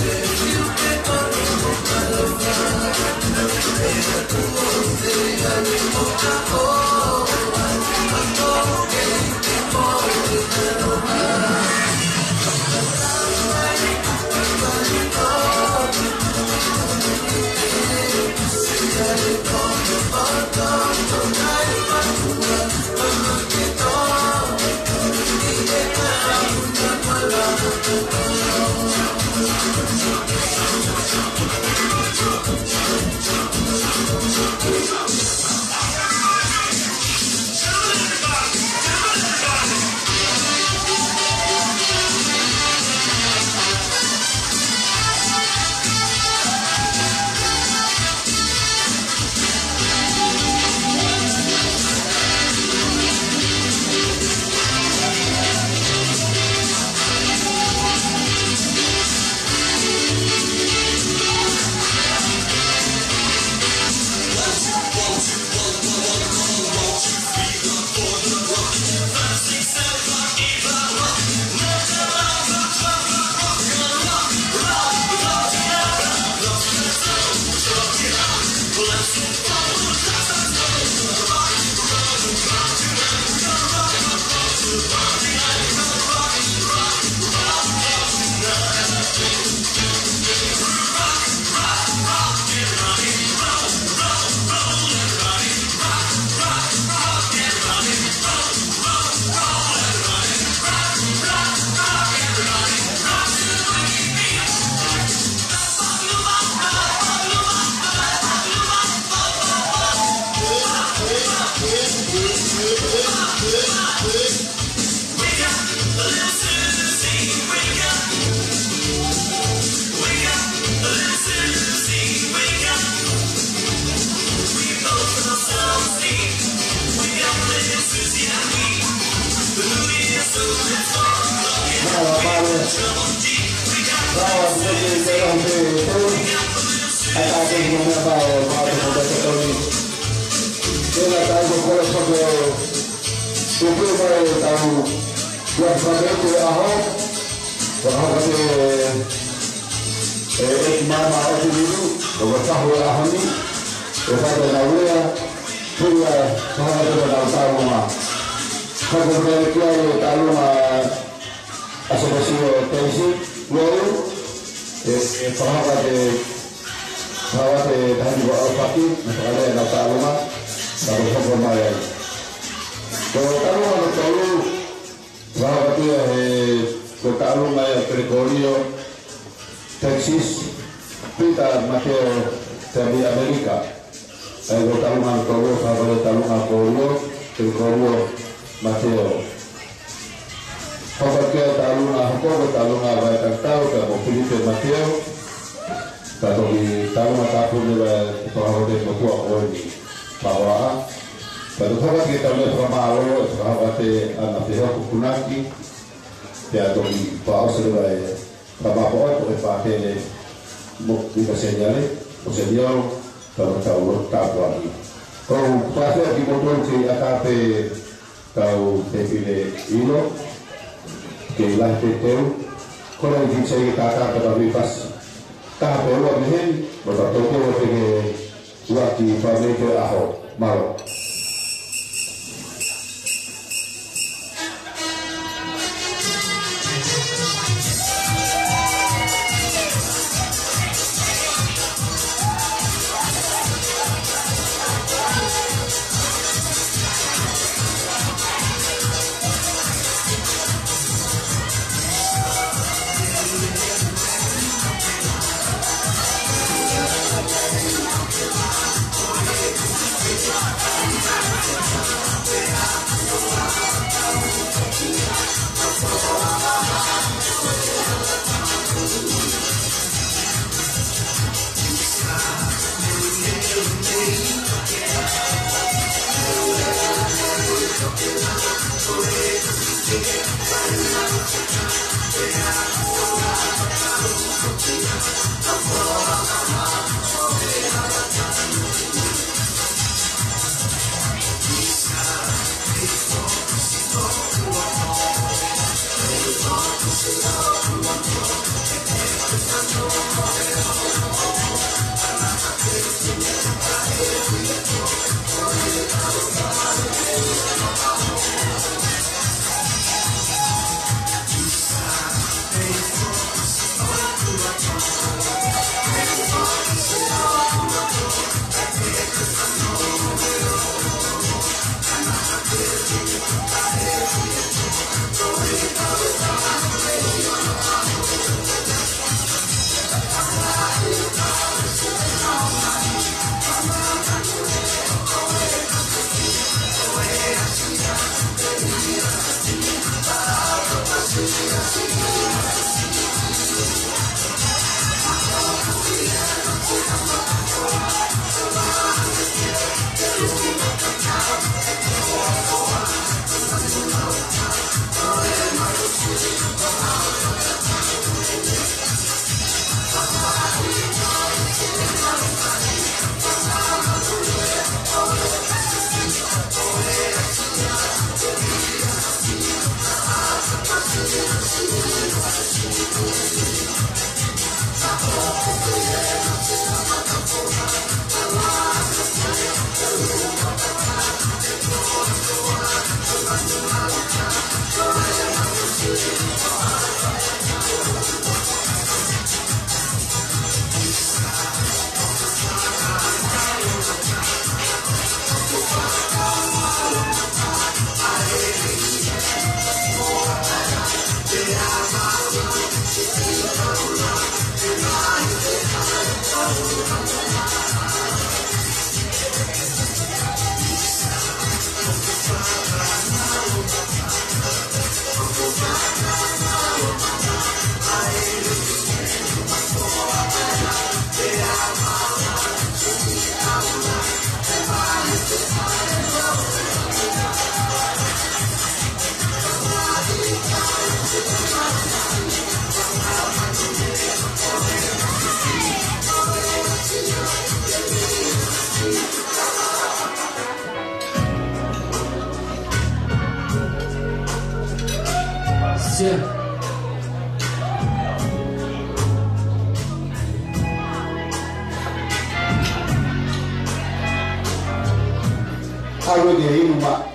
sawe dia ini mak.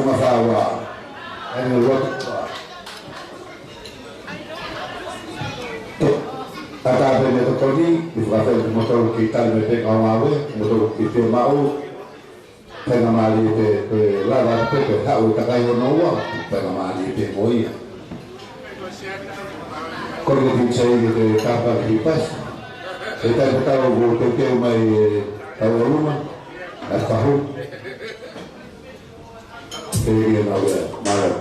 masawa. Ano waktu kata benda tu kau ni, kata motor kita mereka kawawe, motor kita mau, tengah mali pe lava pe tahu tak kaya nawa, tengah mali pe moi. Kau ni saya kita kapal kipas, kita tahu waktu kita mai tahu rumah, tahu. Ini nawa malam.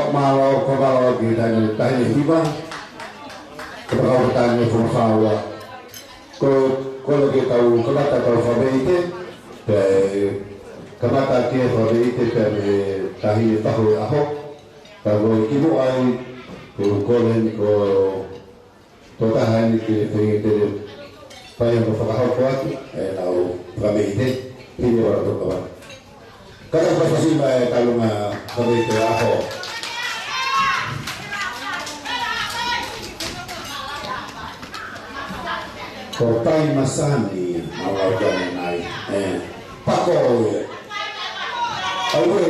Mau kalau kita tanya tiba, kalau tanya fungsawa, kalau kita tahu kenapa kalau fabrike, kenapa dia fabrike dari tahu ahok, kalau ibu ay kolen ko totahan itu payah berfaham kuat, lalu fabrike ini orang kawan. Kalau pasal mai kalau mah fabrike ahok. Kotai masani awal jalan naik, pakoy, awal.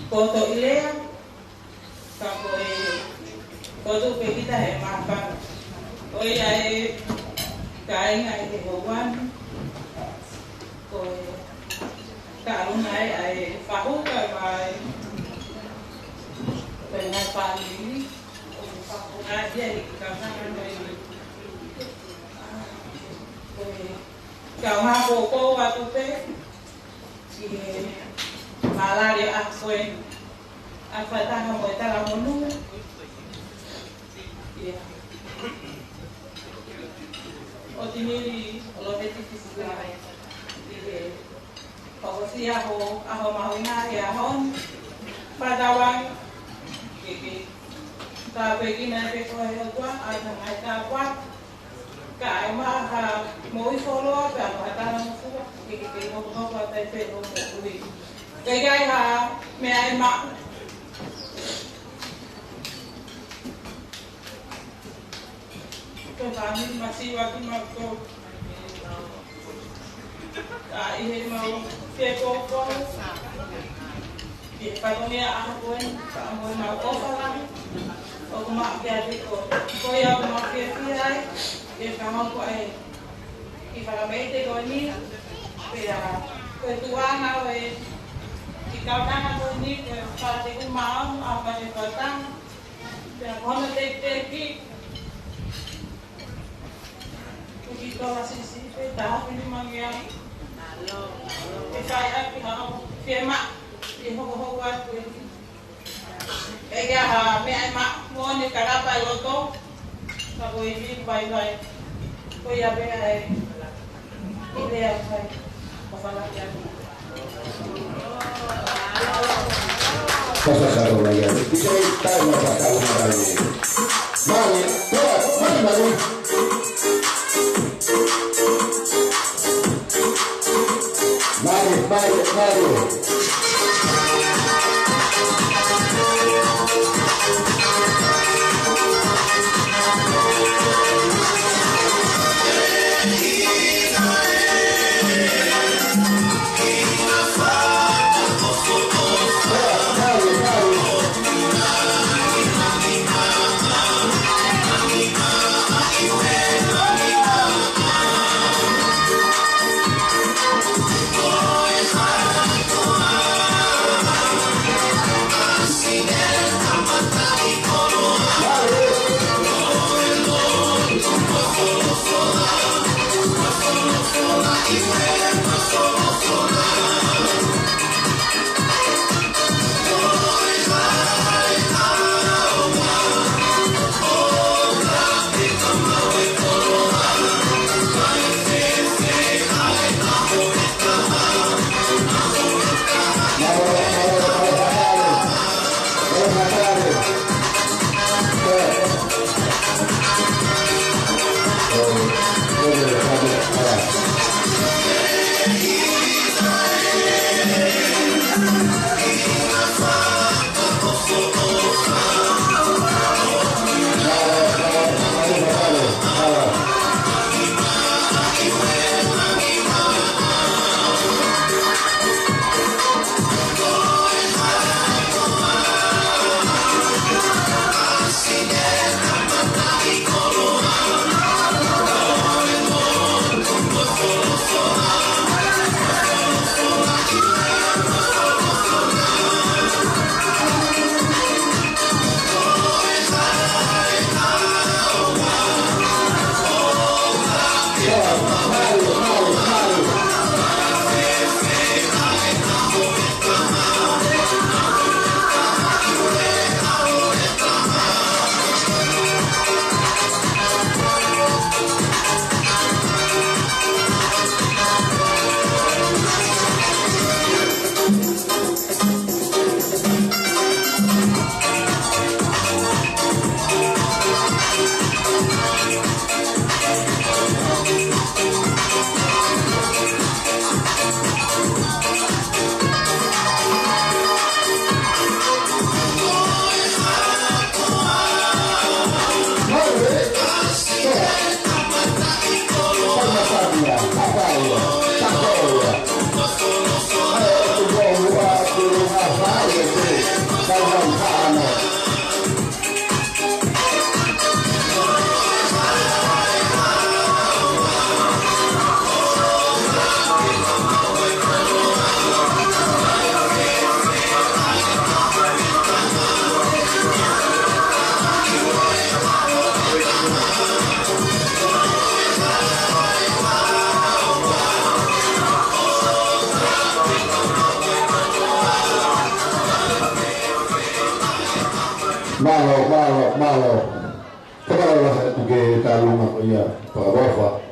Foto ilea, foto kita makan, kain ay hewan, kalung ay pahuka ay dengan pali, aja dikasihkan dari kau ngaku waktu teh malaria akuen apa tanah mau tanah monu ya Otiniri lo beti fisika di pawasi aho mahina ya hon padawang kiki tapi kina peko ya gua ada kuat kai ma ha moi solo ka kata musuh kiki mo ko ta peko ui kai ha me ai ma kami masih waktu waktu ini mau peko di pagongnya aku mau kosan aku mau jadi kau yang mau kerja dia kamu kau ibarat mete kau ini ya ketuaan aku jika tangan kau ini kalau aku mau apa yang kau tang ya kau nanti kita masih sih, dah ini manggil. Saya pihak firma, ini buat ini. Ha, me mak mau ni kerapa loto, kalau ini baik-baik. Kau ya berai, ini ya baik. Kepala dia. Cosa sarà lagi? Bisa kita mau tahu lagi. Mari, mari. Mari. malo. Kalau saya tuge talung aku ya, pagawa.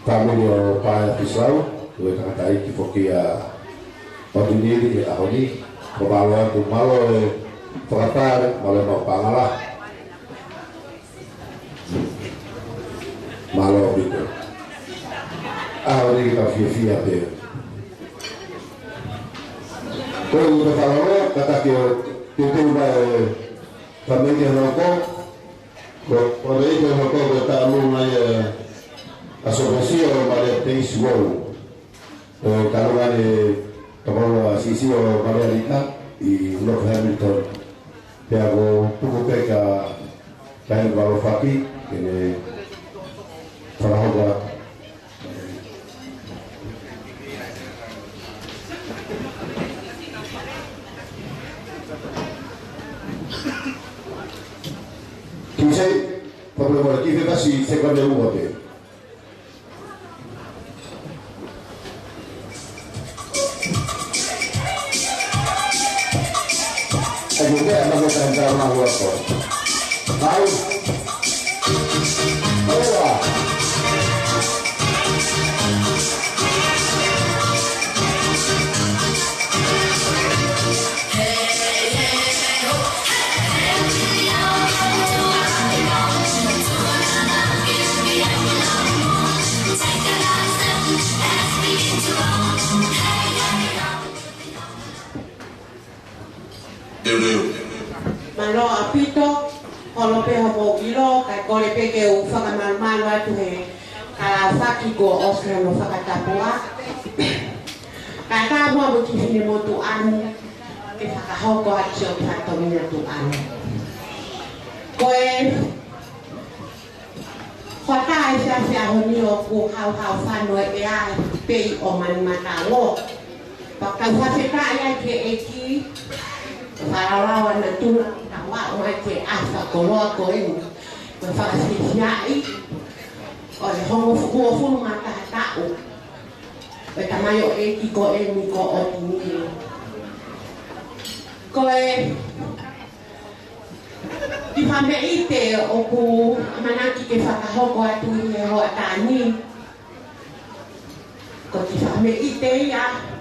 Kami yo pa Islau, dua kata iki fokia. Pagini di ahoni, pemalo tu malo peratar, malo mau pangalah. Malo itu. Ahoni kita via deh. Kalau udah kalau kata dia itu kami dia rokok, kalau itu rokok kita mulai asosiasi orang pada teis wall. Kalau ada kalau asisi orang pada kita di North Hamilton, dia go tuku peka kain baru fakir ini terhadap Kisah problema kita kasih sekolah rumah deh. Juga ada bukan karena apa. Tahu? Oh. Malo apito, kalau peho mogilo, kai kore peke u whakamalmalo atu he, ka whaki go osra no whakatapua. Kai ka mua mo kihine mo tu anu, ke whakahoko ati o patomina tu anu. Koe, whakai whiawhia honi o ku hau whanoe e ai pei o mani matango. Paka whawhika ia ke eki, Wharawa na tuna tawa o mai ke asa koloa ko inu. Ko whakasihiai o le hongo fukua fulu mata hatau. O tamai o eki ko enu ko o tiniri. Ko e di whame ite o ku manaki ke whakahoko atu i he hoa tāni. Ko di whame ite ia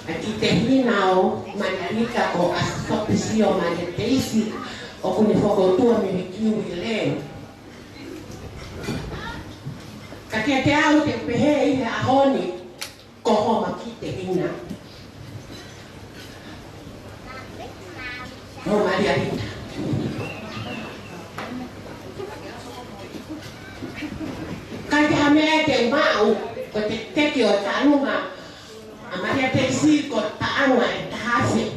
Aki te hina o manarika o asopisi o maneteisi o kune whakotua me he kiwi le. Ka te au te pehe i he ahoni ko homa ki te hina. Ho mariarita. Ka te hamea te mau ko te teki o tanunga Amaria te si ko taanga e tahase.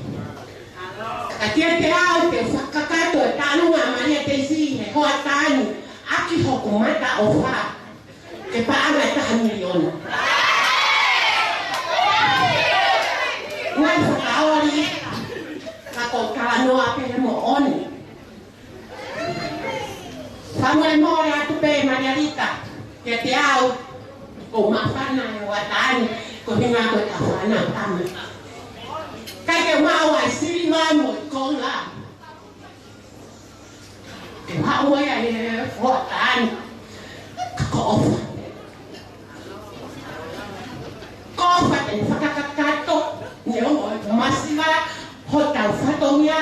Katia te au te whakakato e tānunga amaria te si he hoa tāni aki hoku mata o wha ke paanga e taha miliona. Ngai whakaori ka ko kalanoa pehe mo oni. Whamore more atu pe Mariarita te au ko mawhana e hoa tāni ko hinga ko ta whana tama. Kai ke maua e siri mai mo i konga. Ke maua e hoa tāni. Ka ofa. Ko ofa te whakakakato. Ne o masiwa ho tau whatongia.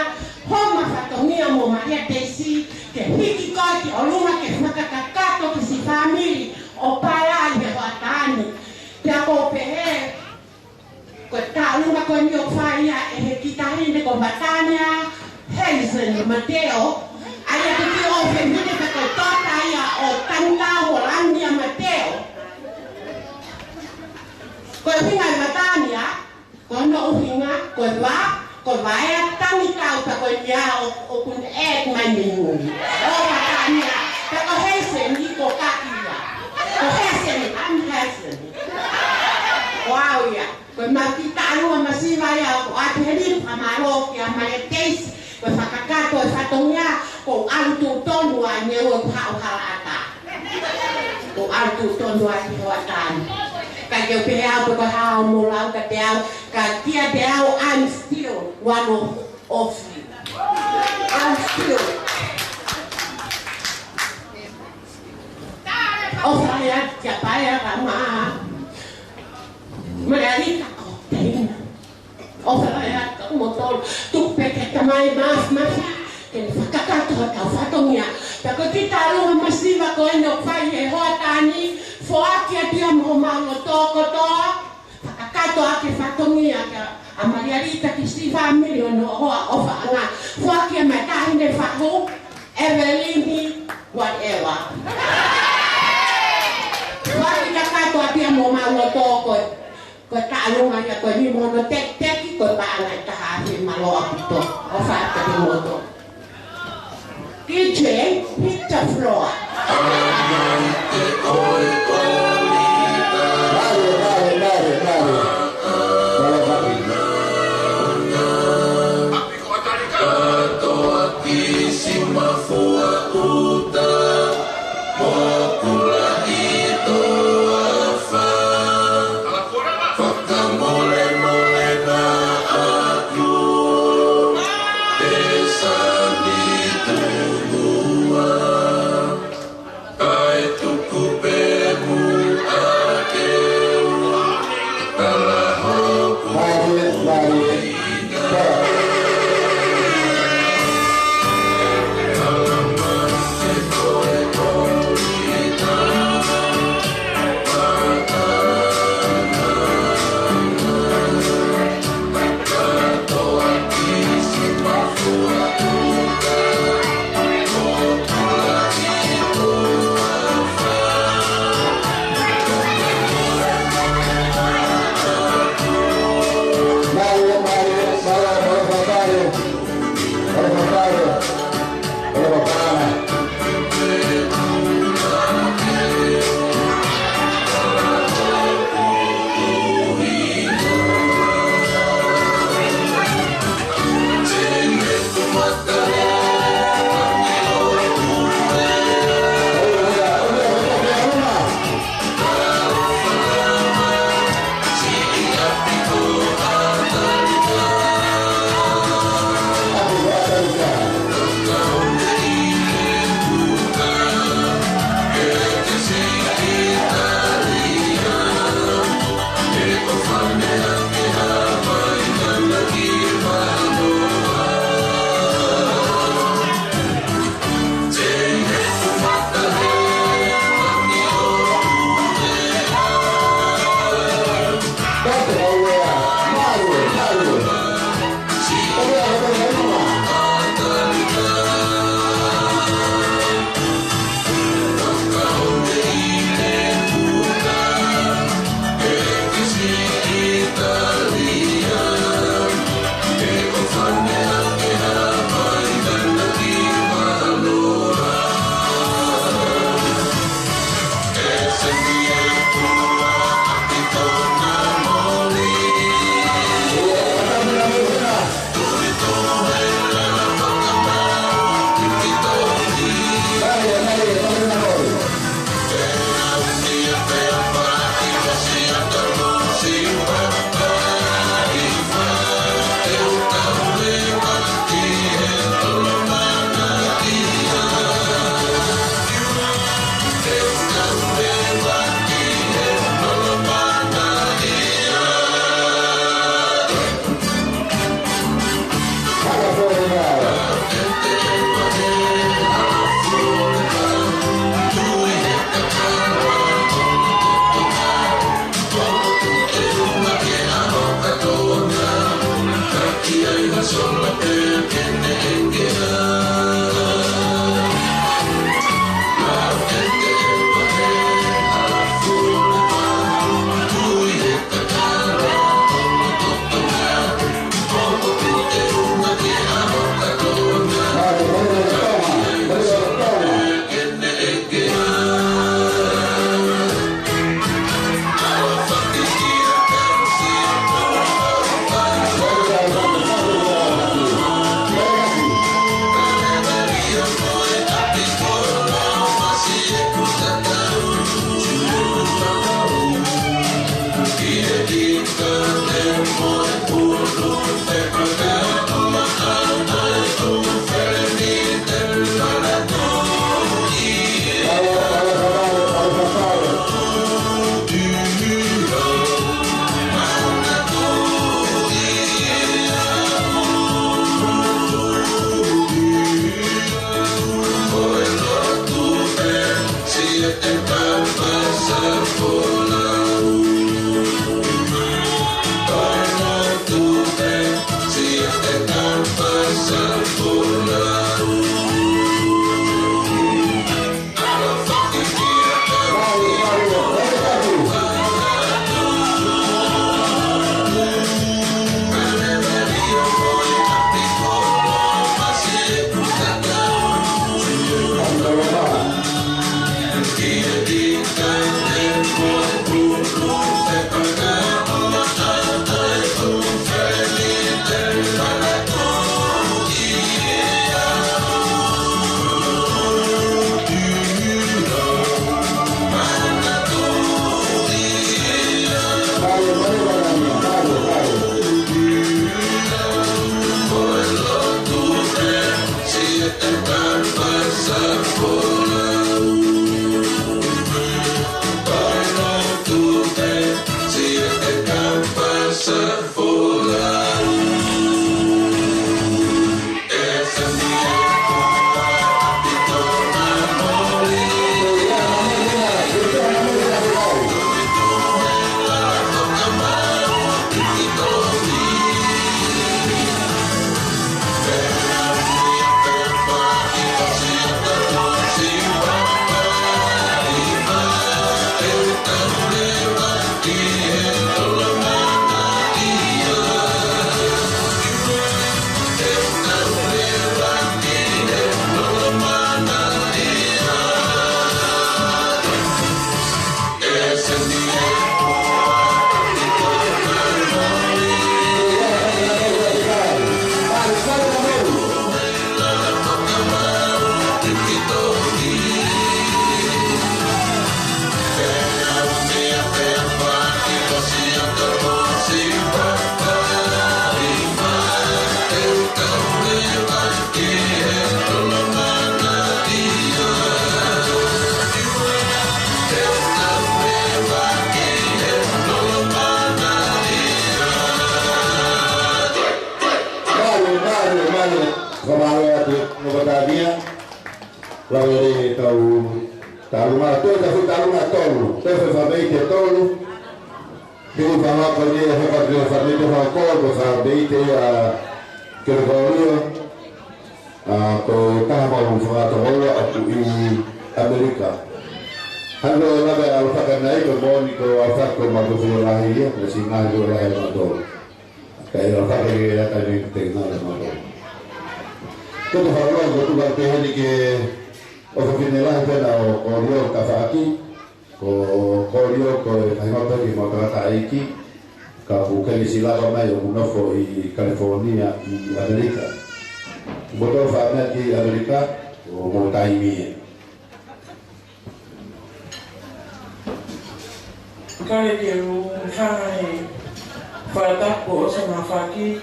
Ho ma whatongia mo Maria Tesi. Ke hiki koi ki o lunga ke whakakakato ki si family. O pala i he hoa tāni. Pea ko pehe, ko tālunga ko ni o whaia e he kitahine ko Matania, Hazen, Mateo, aia te ki o he mine ka ko tota ia o Tanga, Hollandia, Mateo. Ko e hinga i Matania, ko no uhinga, ko e wae tangi kau ka ko ia o kun ek maningu. O Matania, ka ko Hazen i ko kakia. Ko Hazen, I'm Hazen. Wow ya, ko makita anu masiva ya ko ateri amaro ki amare tes ko fakakato fatongia ko altu tonu ane o ata. Ko altu tonu ane o atan. Ka ke pe au ko ha mo lau ka te au ka tia te au I'm still one of ofi. Astio. Ofa ya siapa ya kama. Mereka koktein. Ofa ya motor tu peke tamai mas. Kena fakakato tau fatongia. Tako kita lu masiva ko eno fai e hoatani foaki atia mo mango toko to. Fakakato ake fatongia ka amariarita ki si family ono hoa ofa nga. Foaki mata hinde fahu Evelini whatever. Foaki kakato atia mo mango toko. Ko talunga ya ko ni mo tek ko baangai tahafi malo apito. Ofa ake moto. DJ, hit the floor. Ai tu cube Kamala tu Novatania, lalu tahu talunga tu, tapi talunga tolu, tapi family dia tolu. Kini fama kali hebat dia family dia fama kau, family dia kerjanya, kau tahu mau fama tolu aku ini Amerika. Halo labe alfa kanai ko boni ko alfa ko mago filo lahi ya kasi ngajo lahi mago kaya alfa ke ya tadi tengah mago to halo ko tu barte hani ke ofinela pena o korio kafaki ko korio ko haimoto ki motata iki ka bukali sila kama yo munofo i California i Amerika boto fa na ki Amerika o mo taimi kali dia menghai pada ko sama faki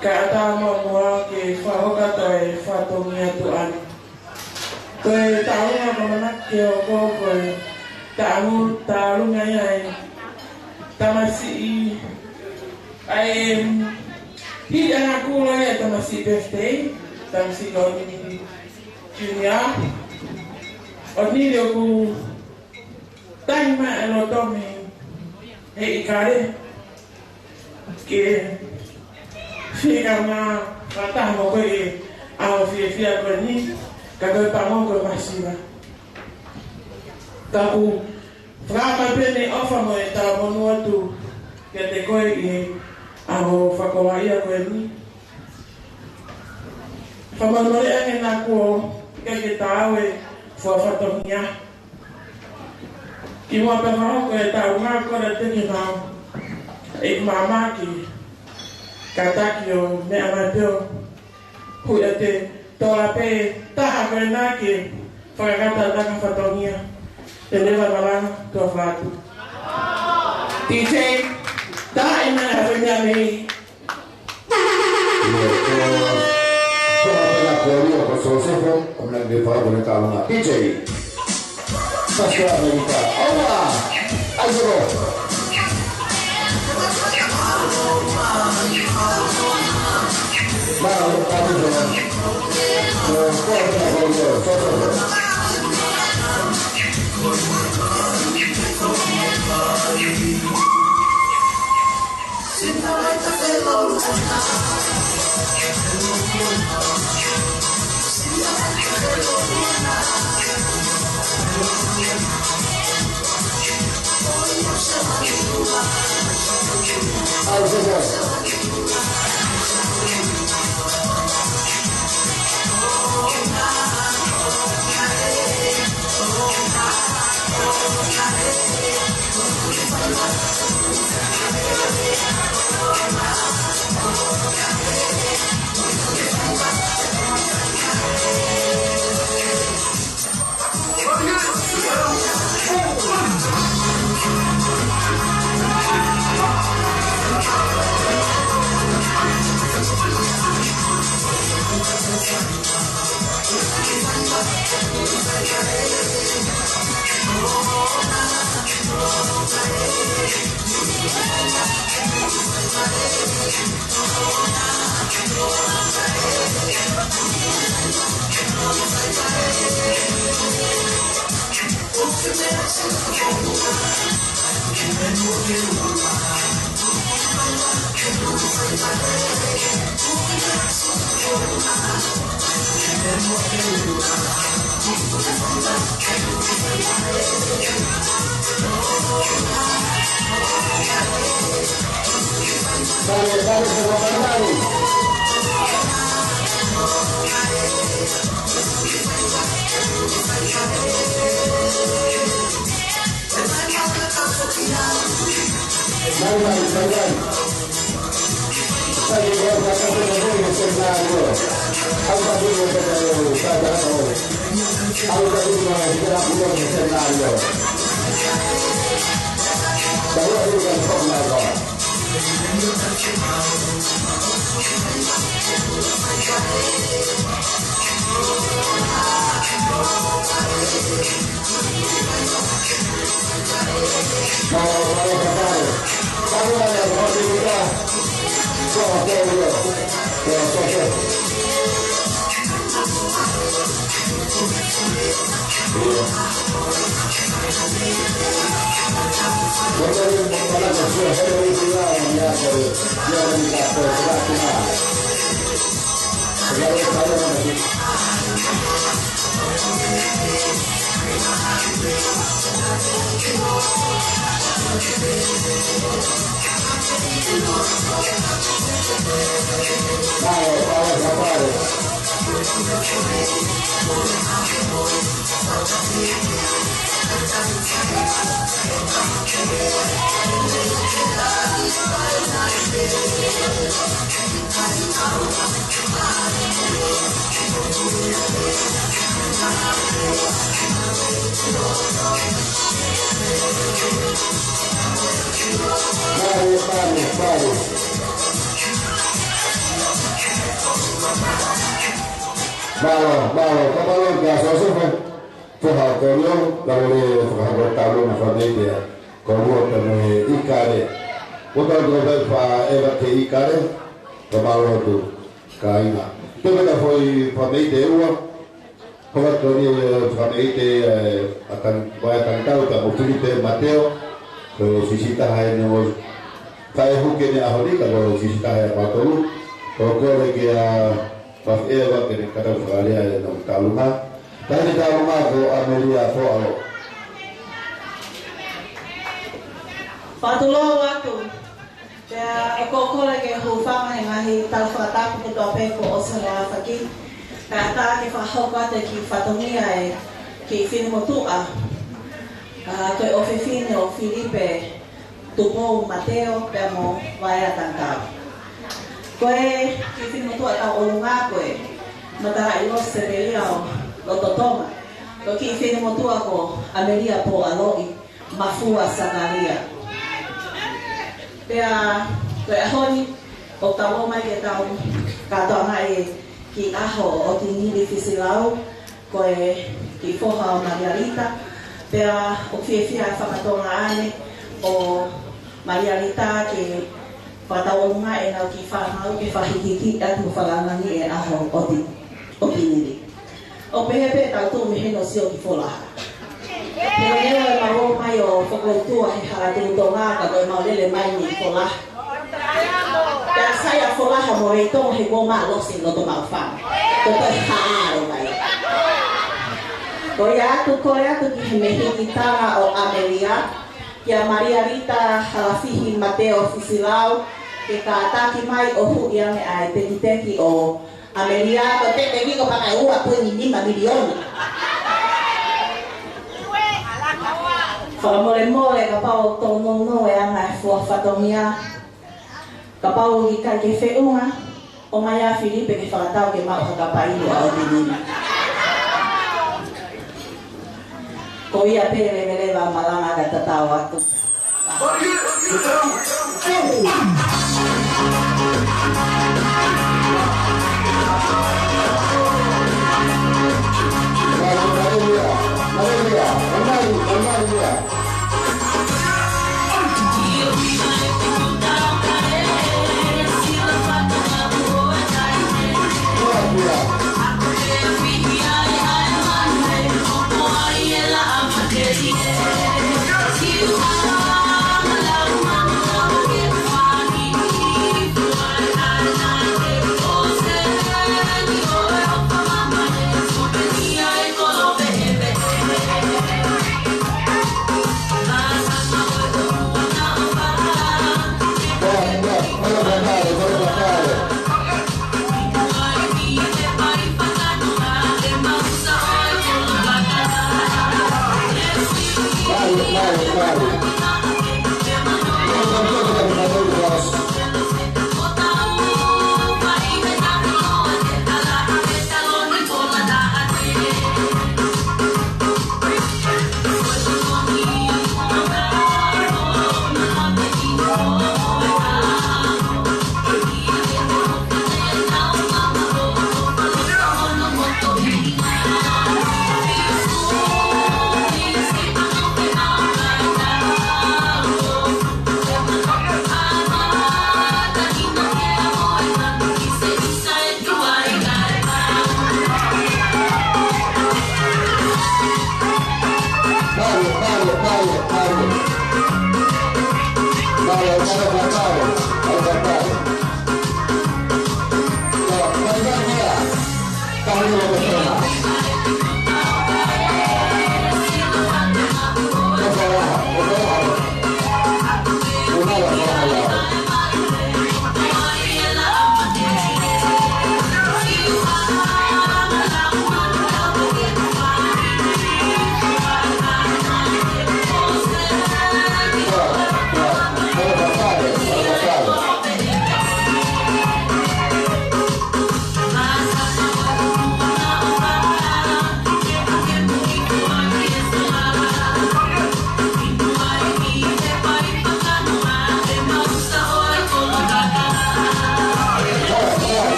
kata mau ke fahoga toy fatomia tuan toy tahu apa mana kyo ko tahu ngai tamasi hi anakku lah tamasi birthday tamasi loni junior oni dia ku tanya lo tomi ikare que fica na kata mo ko a fia ko ni kada tamo ko masiba taku frama pene ofa mo ta mo no tu que te ko a o fa ko ia ko ni fama no e na ko que tawe fo fa to nya Iwa pernah ke tahu nggak kau datang ke mau, mama ki kata kyo me amadio, huate tolape tak apa nak kata tak fatonia, telah malam tu fatu. DJ tak iman apa ni? Kau pernah kau sosial kau nak berfaham dengan kamu DJ. Pasca Amerika, Allah, ayo. Mana kamu dengan?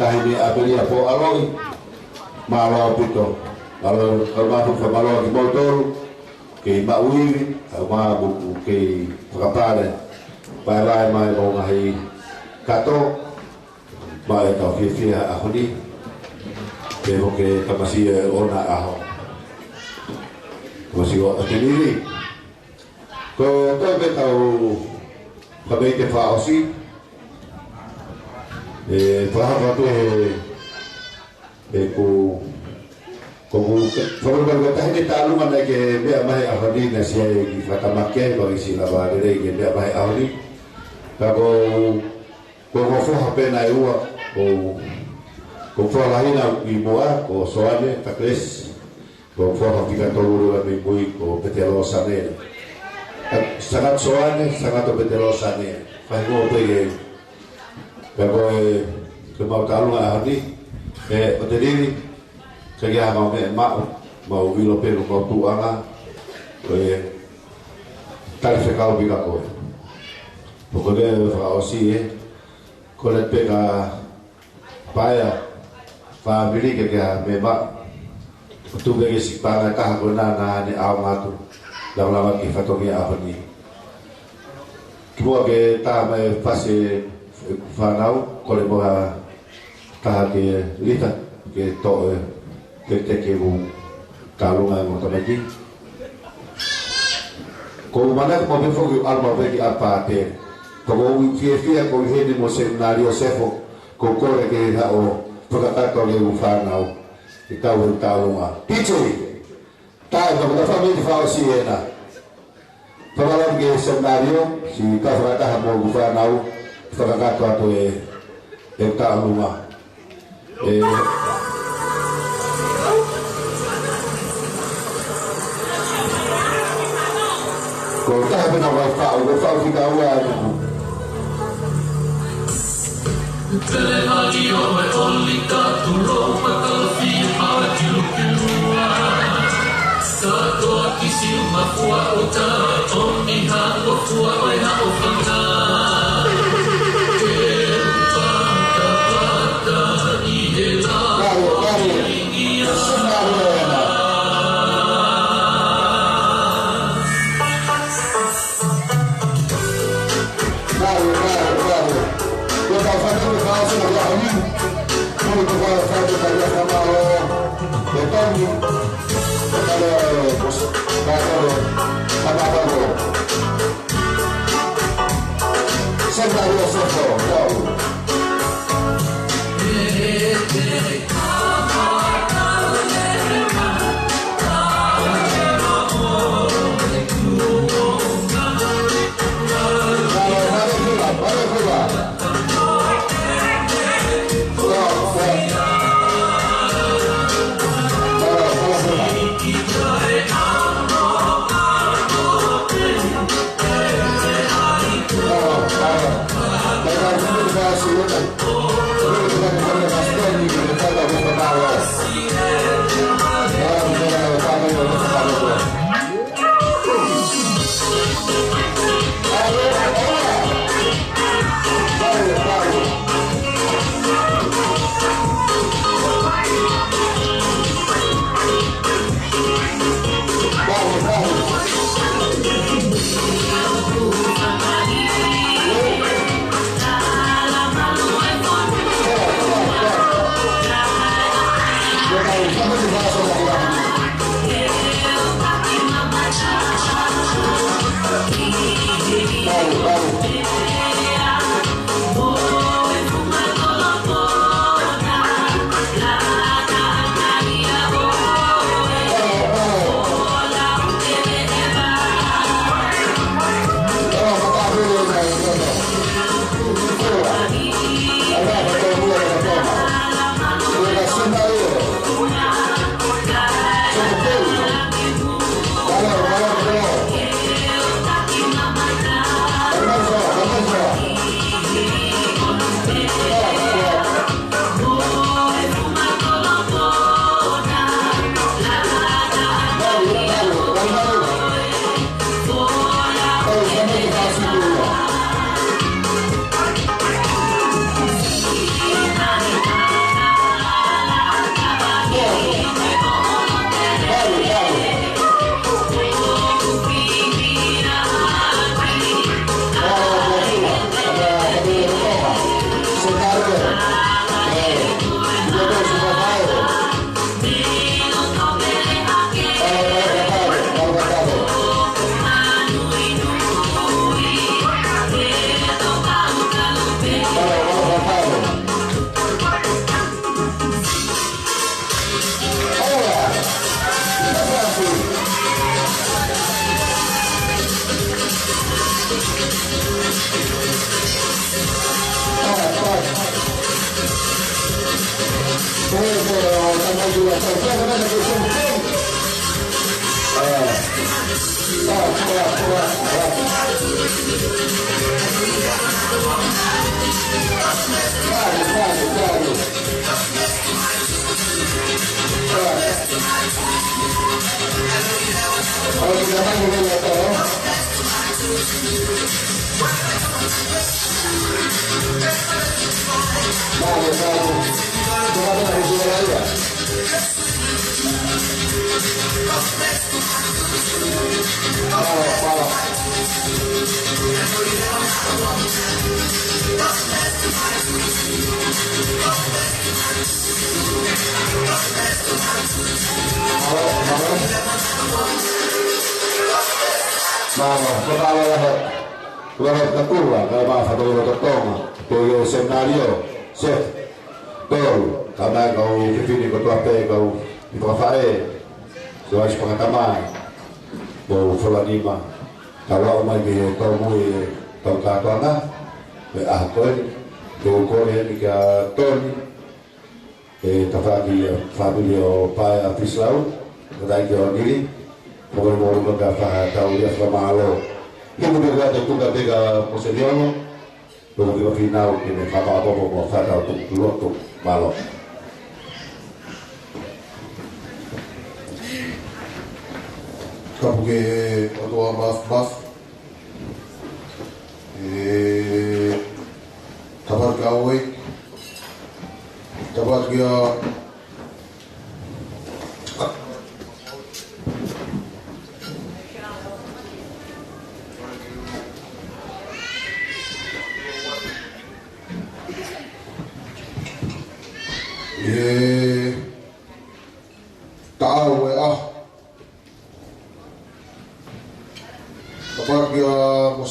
Kahini abelia po aloi malo pito malo kalmatu fa malo di motor ke maui ma buku ke kapare pai mai bo ngai kato mai ka fia ahoni ke ho ke kamasi ona aho masih o ateniri ko to be tau pabe ke fa osi paham tu como kata ini tahu mana ke dia mai ahli nasi di kata makai bagi sila bagi ke dia mai ahli kalau fo hape na iwa ko fo lain au iboa ko soalnya takles ko fo hape kan tolu la mingui ko petelo sane sangat soalnya sangat petelo sane fahmo pege kalau kemau tahu ahli berdiri saya mau vilo pelo kau tuanga tarif kau bila kau pokoknya kalau sih kalau pega paya family kerja memang tu bagi si pana kah guna na ni awat lama kifatonya apa ni kau ke tamai fase fanau kalau mau tahan ke lita ke to ke bu kalungan mo lagi kalau mana mau berfokus alma bagi apa te kalau fia kalau ini mau seminario sefo kau ke hao perkatakan oleh bu fanau kita berkalungan tici tak kalau family fausi ena kalau ke seminario si kafrata mau bu fanau perkatakan tu kalungan kau tak pernah wafat kita awal. Televalio e olika turopa kalfima kilukilua. Sato akisi mafua ota omi hango fua oi hao fanta.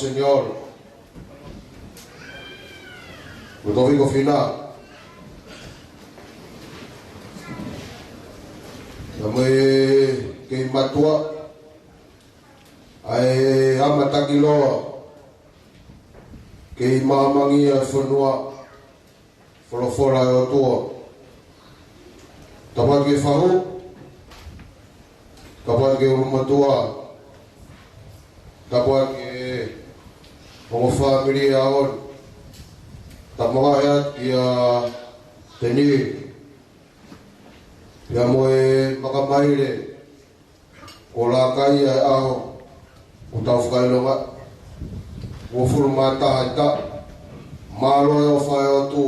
Monseñor Ludovico Fina, namai kei matua ai amataki loa kei mamangi a whanua wholofora e o tua tapaki e whahu tapaki e urumatua tapaki e ongo whamiri a on tamonga ea ia teni ia moe makamaire o la kai ai aho o tau whakailonga o furumata haita malo e o whae o tu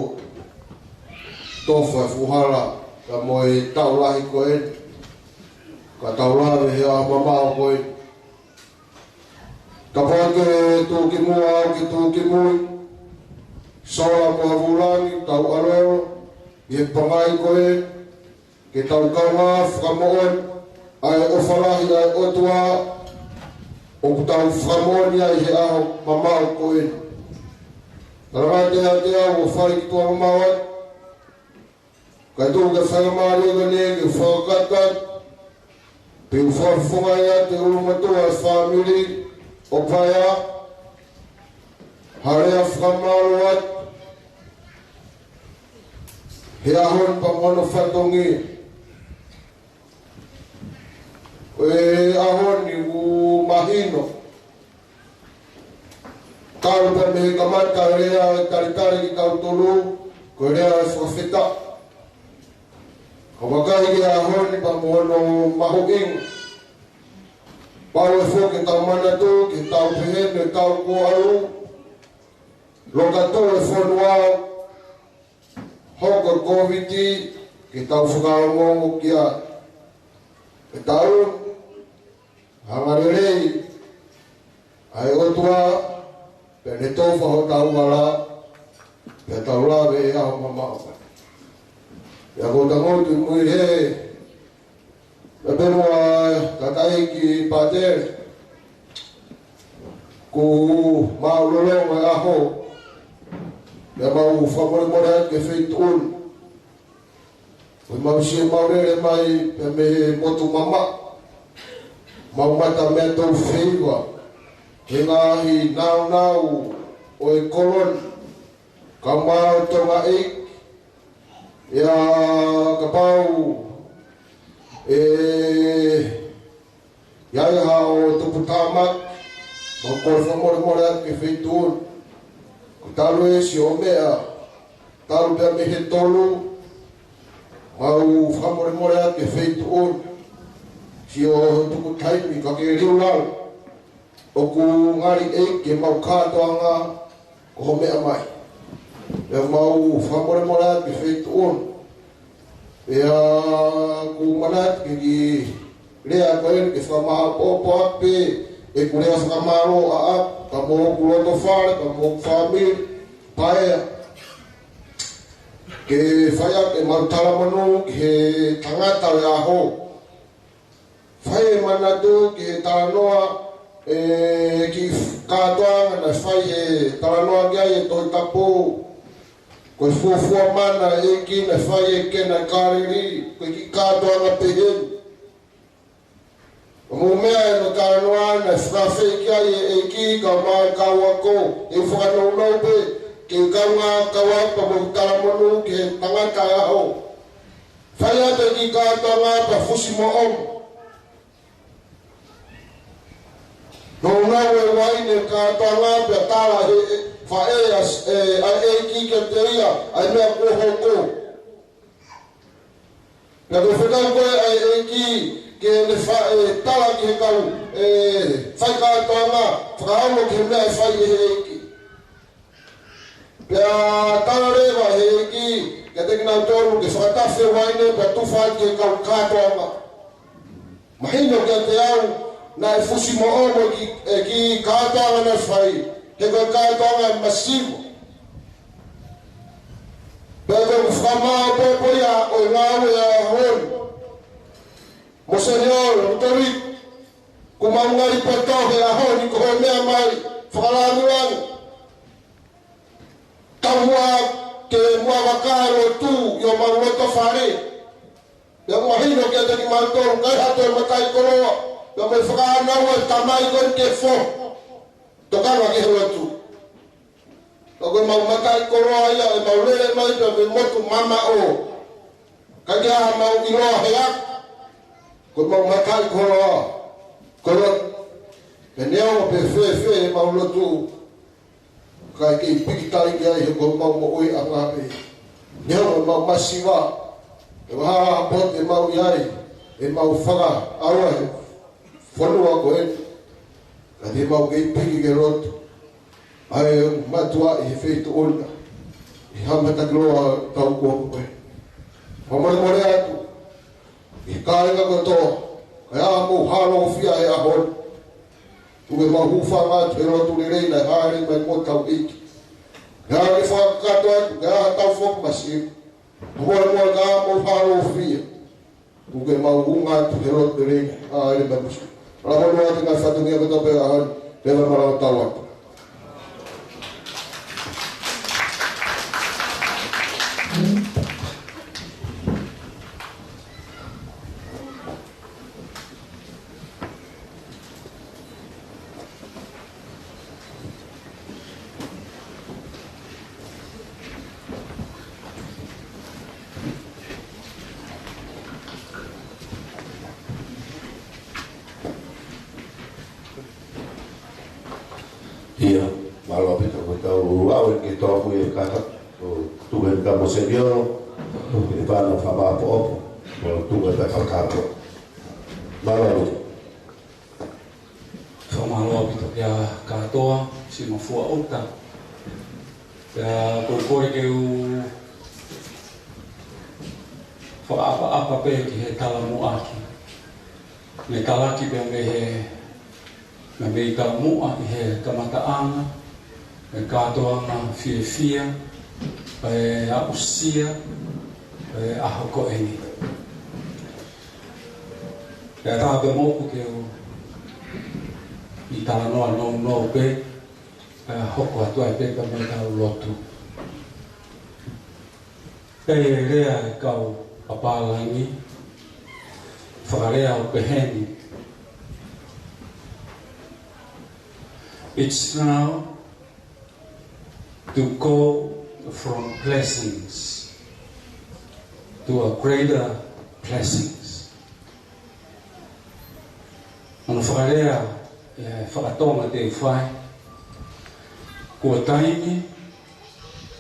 tofa e fuhala ia moe tau lahi koe ka tau lawe hea mamao koe ka pake tu ki mua au ki tu ki mui sola ko vulangi tau areo ye pangai koe ke tau kaunga whakamoon ai o whalahi ai o tua o kutau whakamoon ia i he aho mamau ko enu. Nara te au o whai ki tua mamau ai. Kai tō ke whakamari o gane ke whakakat. Pe u whawhunga ia te urumatoa whamiri o paia. Harea whakamaro ai. He ahon pa mono whatongi. E ahon ni u mahino. Tau pa me kamata rea taritari ki tau tolu. Ko rea whawheta. Ka wakai ki ahon ni pa mono mahuing. Pau e fo ke tau manatu, ke tau pehene, tau kuaru. Loka tō e fo nuau. Hoka COVID-19, ke tau whakarongongo kia. E tau, hangarerei, ai otua, pene tōwha ho tau wala, pe tau lawe e aho mamau. Ia ko tangotu mui he, pe penua tatai ki patere, ku maulolonga e aho, ia mau whamore ke whaituun. Oi mau sia maurere mai pe me motu mama. Mau mata mea tau wheiwa. He ngahi nau o e kolon. Ka mau tonga eik. Ia ka pau iaiha o tupu tamak. Mau kore whamore ke whaituun. Ko talu e si o mea, talu pia me he tolu, mau whamore ke whaituun, si o tuku taimi ka ke riu lau, o ku ngari e ke mau kātoanga ko ho mea mai. Pea mau whamore ke whaituun, pea ku manat ke ki rea koen ke whamaha popo ape, e ku rea whakamaro a ap, ka mo ku loto whare, ka mo whamir, paea. Ke whaiak e marutara manu, ke tangata le aho. Whai e manatu, ke taranoa, ki kātoanga na whai e taranoa kia e toi tapu. Koe fuafua mana e ki na whai e kena kāriri, koe ki kātoanga pehen. Mo mea e no taranoa na whakawhi kia e ki ka mai kawako, e whakanau pe, ke kaunga kawapa mo taramonu ke tangata e aho. Whaia te ki kātoanga pa fusi mo om. No nau e waine kātoanga pe tala whaeas e ki ke te ia, ai mea kohoko. Pea ko whenau koe ai e ki, ke ne tala ki he kau whai kātoanga, whakahaulo ki he mea e whai e he eki. Pea tala rewa he eki, ke te kinau tōru ke whakatawhi waine, pea tuwhai ki he kau kātoanga. Mahino ke te au, na e fusi mo omo ki kātoanga na whai, he kau kātoanga masivo. Pea kau whakamao pōpoia o ngā ue a honi. Mo senhor, utori, ku maungari patau he aho ni ko mea mai, whakalangulang. Tawua ke mua wakaro tu, yo mauloto whare. Ia mahino ke te ki mautoro, kai hato e matai koroa. Ia mai whakanau e tamai kon ke fo. Tokanga ki hewa tu. Ia koe mau matai koroa ia, e maulere mai pe me motu mama o. Kai kia mau iroa heak. Ko mau matai koroa, koro, pe neo pe whe mau lotu, kai ke pikitari ki ai he ko mau mo oi a ngape. Neo mau masiwa, e waha pot e mau iai, e mau whaka aua he, whanua ko e, ka te mau kei piki ke rotu, ai matua i he whetu olga, i hamata kiloa tau kua koe. Whamare atu, i kāinga katoa, kai a mou halo o whia e ahon. Tuke mahuwha ngā te rotu ni reina e haere mai mo tau iki. Kai a ke whakakato atu, kai a tau whok masi. Tuore mua ka a mou halo o whia. Kuke mau unga tu herot dering ele bagus. Lalu dua tengah satu ni betul betul dalam malam tawat. Iya, malu itu tahu awal kita punya kata tuhan kamu sendiri, Ivano fama apa, tuhan tak kato, malu itu. Malu itu ya kato si mafua uta, ya kau keu apa pe ki talamu aki, ne talaki pe me me ka mua I he kamataanga e katoanga fia e a usia e a hoko eni e ta be mo ke o I tala no pe hoko atu ai pe ka me ka lotu e rea e kau papalangi whakarea o peheni. It's now to go from blessings to a greater blessings. Ano whakarea whakatonga te whai kua taimi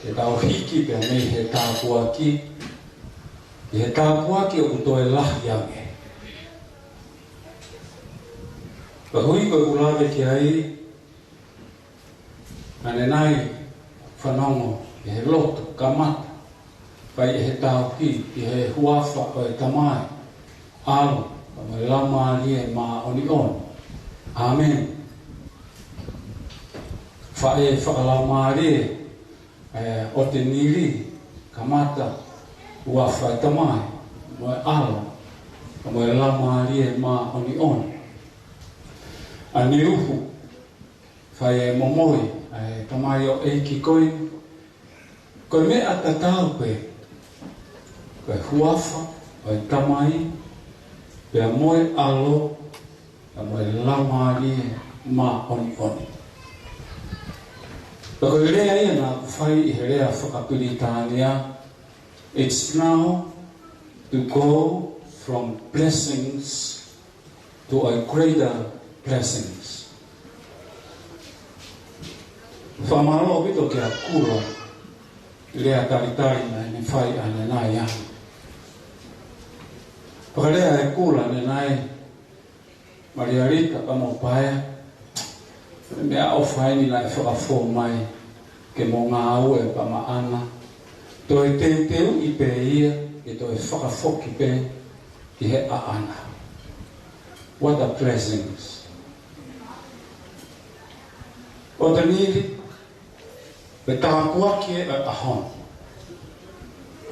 ke tau hiki pia nei he tāpuaki I he tāpuaki o kutoe lahi ange. Pahui koe ulawe ki ai ane nai whanongo I he loto kamata pai I he tāuki I he huafa o e tamai alo pa mai lama lie ma oni on. Amen. Whae whakalama lie o te niri kamata huafa e tamai mo e alo pa mai lama lie ma oni on. Ani uhu whae momoi tamai o eiki koe koe me atatau pe koe huafa o e tamai pea moe alo a moe lama lie ma oni oni. Koe rea ia na whai I he rea whakapiritānia. It's now to go from blessings to a greater blessings. Whamaro wito kia kura rea taritari na ni whai ane nai ang. Pakarea e kura ne nai Mariarita kamo pae mea au whai ni lai whakafo mai ke mo ngā au e pa maana to e teu I pe ia e to e whakafoki pe I he aana. What a blessings. O te niri pe tāpuaki e ahon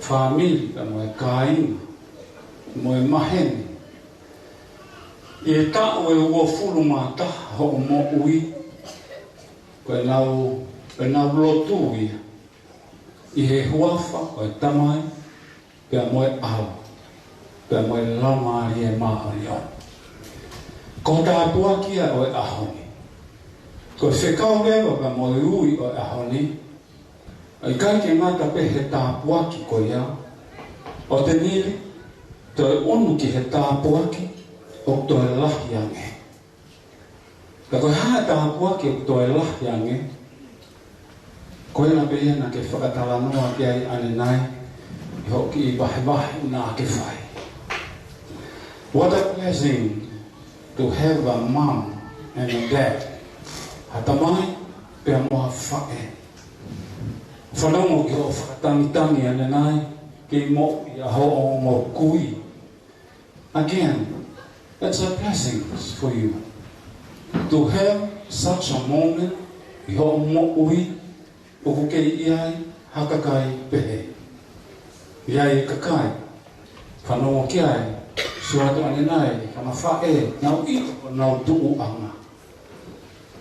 whamiri ka mo e kāinga mo e maheni I e tāo e ua fulu mā taha ho mo ui koe nau lotu ia I he huafa o e tamai pea mo e ao pea mo e lama rie maa rio ko tāpuaki e o e ahoni ko whekau rewa pea mo e ui o e ahoni ai kai ke ngata pe he tāpuaki ko ia o te niri to e unu ki he tāpuaki o to e lahi ange. Ka koe haa tāpuaki o to e lahi ange, koe na peia na ke whakatalanoa ki ai ane nai, I hoki I wahe nā ke whai. What a blessing to have a mom and a dad. Hatamai pia moa whae. Whanongo ki ho whakatangitangi ane nai, ki mo I a ho o mo kui. Again, that's a blessing for you to have such a moment. I ho mo ui o ko kei iai hakakai pehe. Iai kakai whanongo ki ai suatu ane nai kama fae nau I nau tu'u anga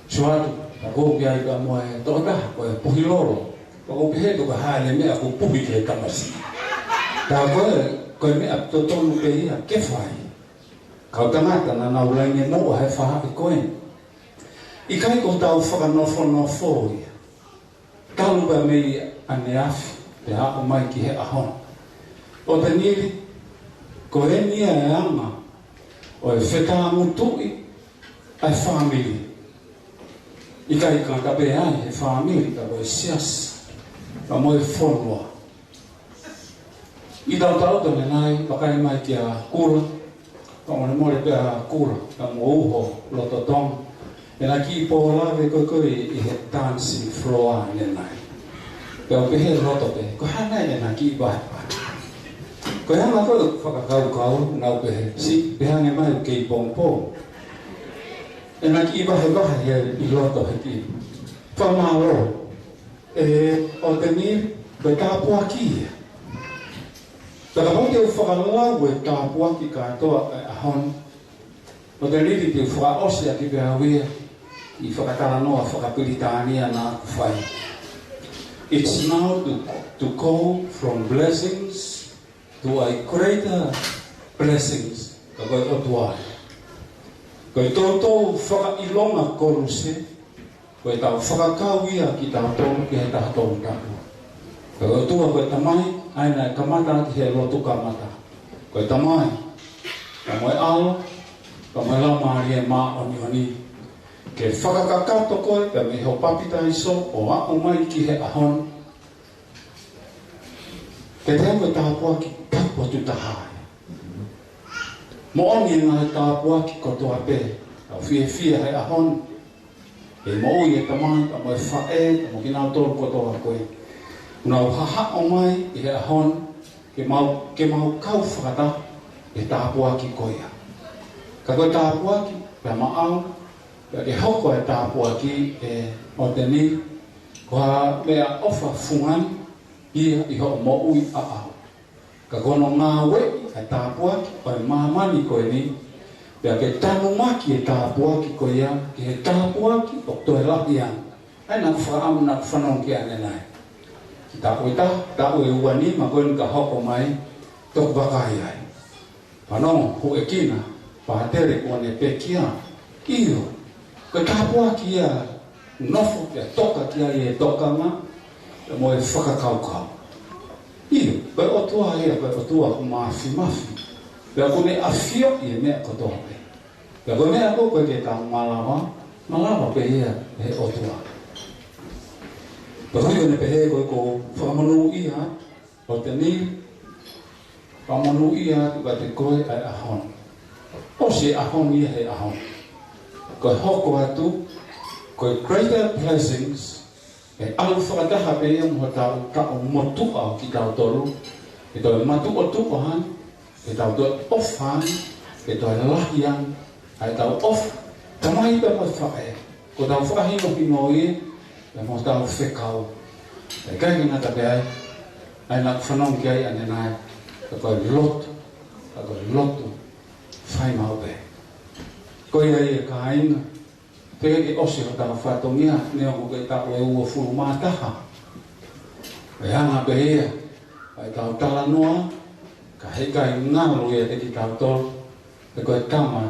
suatu ako biai ka moe toda ko puhiloro ko bihe to ka hale me ako puhi ke tamasi ta ko me ap to tonu pe ia ke fai ka tangata na nau lange mo ha fa ko I kai ko tau whakanofo ia. Tau ba mei ane afi, te hako mai ki he ahon. O te niri, ko he nia e anga, o e wheta mutui, ai whamiri. I kai ka kape ai he whamiri, ka koe sias, ka moe whonua. I tau tau tone nai, pakai mai ki a kura, ka mone pe a kura, ka mo uho, loto tonga. E na ki po lawe koe I he dancing floor ne nai. Pe o pehe roto pe, ko hana e na ki bae pa. Ko hana koe whakakau ngau pehe, si pehange mai kei pong pong. E na ki bae he I roto he ki. Whamaro, o te ni, koe tāpua ki e. Taka pong te whakalau e tāpua ki katoa e ahon. O te riri te whakaosi a ki peha wea. I whakatara noa whakapilitania na whai. It's now to go from blessings to a greater blessings. Ka koe o tuai. Koe tōtou whakailonga koruse. Koe tau whakakau ia ki tau tōru ki he tātou tāpu. Koe o tua koe tamai, aina e kamata ki he lotu kamata. Koe tamai, ka moe alo, ka moe lamari e maa oni. Ke whakakakato koe, ka me ho papita iso, o ako mai ki he ahon. Ke te koe tāpua ki kapua tu tahai. Mo oni ngā he tāpua ki kotoa pe, ka fie he ahon. E mo ui e tamai, ka mo e whae, ka mo ki nau tōru kotoa koe. Unau haha o mai I he ahon, ke mau kau whakata, e tāpua ki koea. Ka koe tāpua ki, ka maau, ka ke hoko e tāpua ki e o te ni, koha mea ofa fungan ia I ho mo ui a au. Ka kono ngā we e tāpua ki, o e mamani koe ni, pia ke tanu maki e tāpua ki koe ia, ki he tāpua ki o toe lahi an. Ai nak whaamu nak whanong ki ane nai. Ki tāpua ta, tāpua e uani, ma koe ka hoko mai, tok wakai ai. Panong, hu e kina, pahatere kuane pe kia, iyo. Koe tāpua ki ia nofo kia toka kia I e toka ngā, e mo e whakakaukau. Iyo, koe o tua ia, koe o tua ku mafi. Pea kone awhio I e mea kotoa pe. Pea koe mea koe ke tā malawa pe ia e o tua. Pea koe pe he koe ko whamanu ia, o te ni, whamanu ia tu ka te koe ai ahon. O se ahon ia he ahon. Koe hoko atu, koe greater blessings, e alu whakataha pe ia mua tau kao motu au ki tau toru, e toi matu o tukohan, e tau toi ofhan, e toi lahian, e tau of, tamai pe mo whae, ko tau whakahino hino I, e mo tau whekau. E kai ki ngata pe ai nak whanong ki ai ane nai, e koe lotu, whai mau pe. Koe ai e ka inga, peke ke osi o tau whatongia, nea ko ke tako e ua furu mātaha. E hanga pe ea, ai tau tala noa, ka heikai ngāru e te ki tau tolu, e koe tama,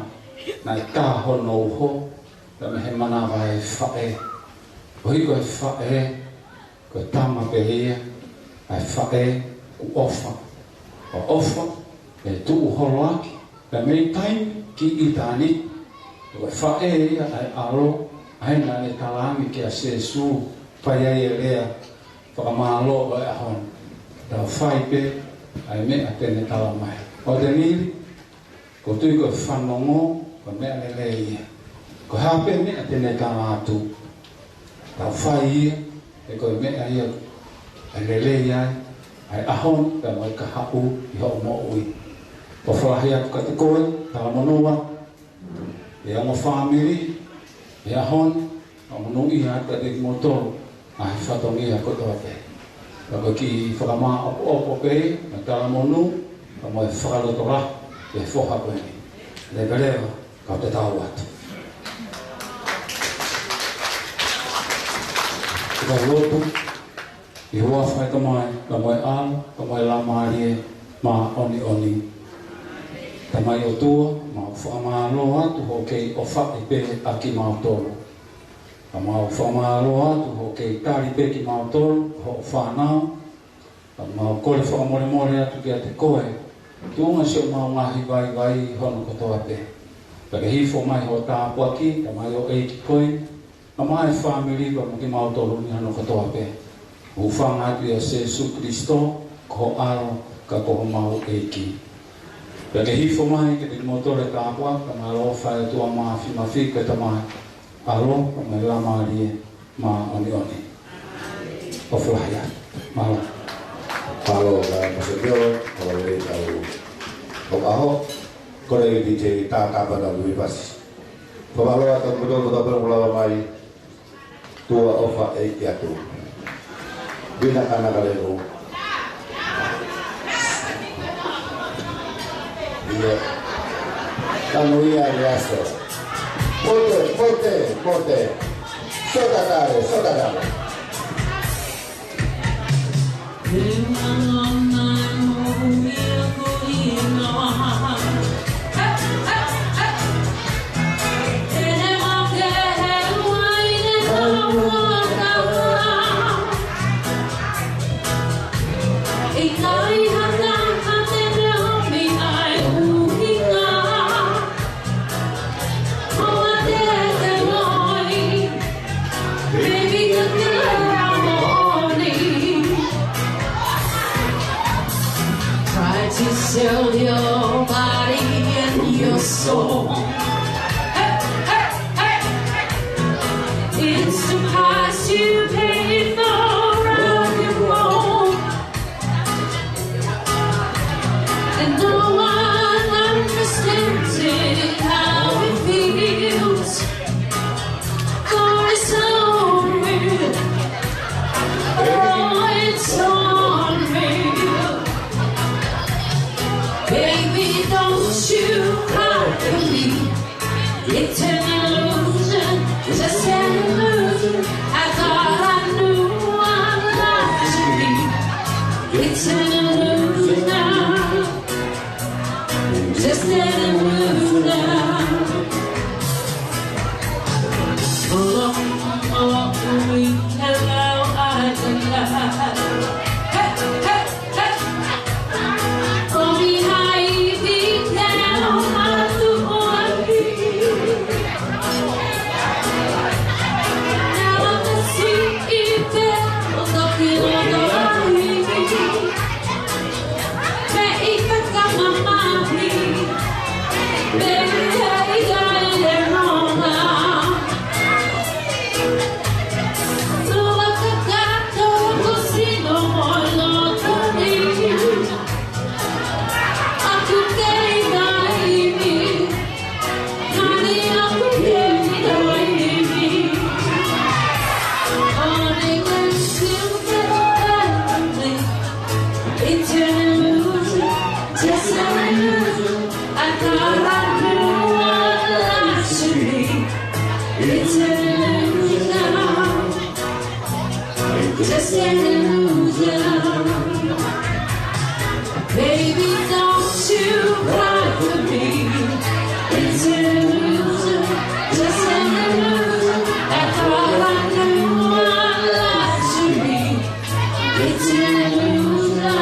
nai tā hono uho, ka me he manawa e whae. Koe koe whae, koe tama pe ea, ai whae u ofa. O ofa, e tu uholo aki, ka mei taimi ki I tāni, koe whae ia ai alo, aina e talami ki a sesu, pai ai e lea, whakamalo o e ahon. Tau whai pe, ai mea tene talamai. O te niri, ko tui koe whanongo, ko mea lele ia. Ko hape mea tene talatu. Tau whai ia, e koe mea ia, ai lele ia, ai ahon, ka mai ka hapu, I ho mo ui. Ko whahi atu ka te koe, talamonoa, e amo whamiri, e ahon, amo nui hata te motoru, ai whatongi a kotoa pe. Kako ki whakamaa opo pe, na tala monu, ka moe whakalotora, le foha koeni. Le bereva, kau te tau atu. Kita lotu, i hoa whai ka mai ala, ka mai la maarie, ma oni. Ta mai o tua, ma o whaamalo atu ho kei o whai pe a ki mautoro. Ta mai o whaamalo atu ho kei tari pe ki mautoro, ho whanau. Ta mai o kore whaamore atu ki a te koe. Tuunga seo mau ngahi vai hono kotoa pe. Pake hifo mai ho tāpua ki, ta mai o eiki koe. Ta mai whamiri pa ki mautoro ni hono kotoa pe. Ufanga atu ia Jesu Kristo, ko aro ka koho mau eiki. Pake hifo mai ke te motore tāpua, ka mai lo whae tua mafi ke ta mai. Aro, ka mai la maarie, ma oni. O fulahia, malo. Malo ka masakio, o le tau o aho, kore di te tātapa na lui pasi. Pamalo ata kuto pera mai, tua ofa eiki atu. Bina kana kalego. Iya. Kanuia reasto. Forte. Sotadare. Sell your body and your soul. It's the price you pay for rock and roll. And no one understands it, how it feels. For it's so real. Oh, it's so real. Baby, don't you cry for me. It's an illusion, just an illusion. I thought I knew what love to be. It's an illusion now, just an illusion. Oh, hello, I can lie. Just an illusion. Baby, don't you cry for me. It's an illusion, just an illusion. I thought I knew what love should be. It's an illusion,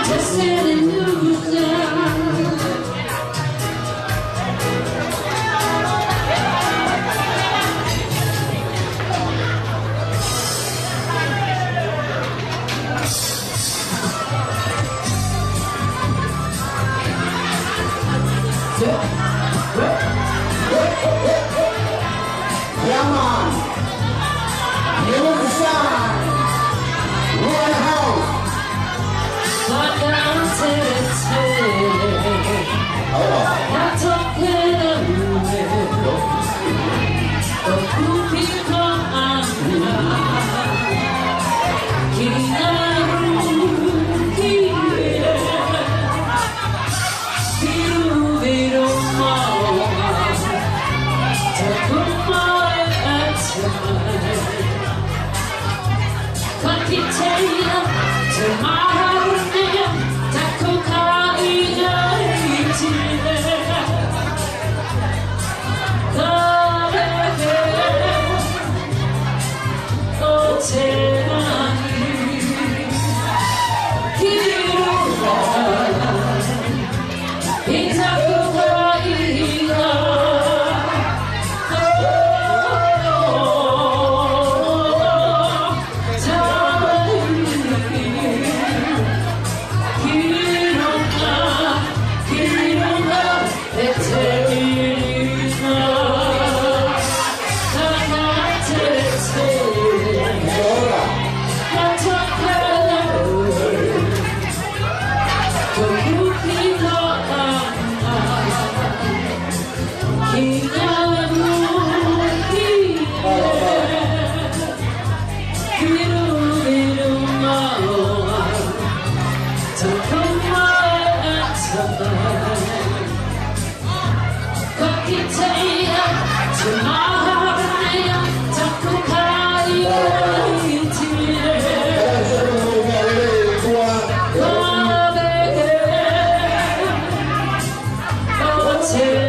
just an illusion. Come on. You want the sun. Run home. But down to the city. Not talking away. But who people are To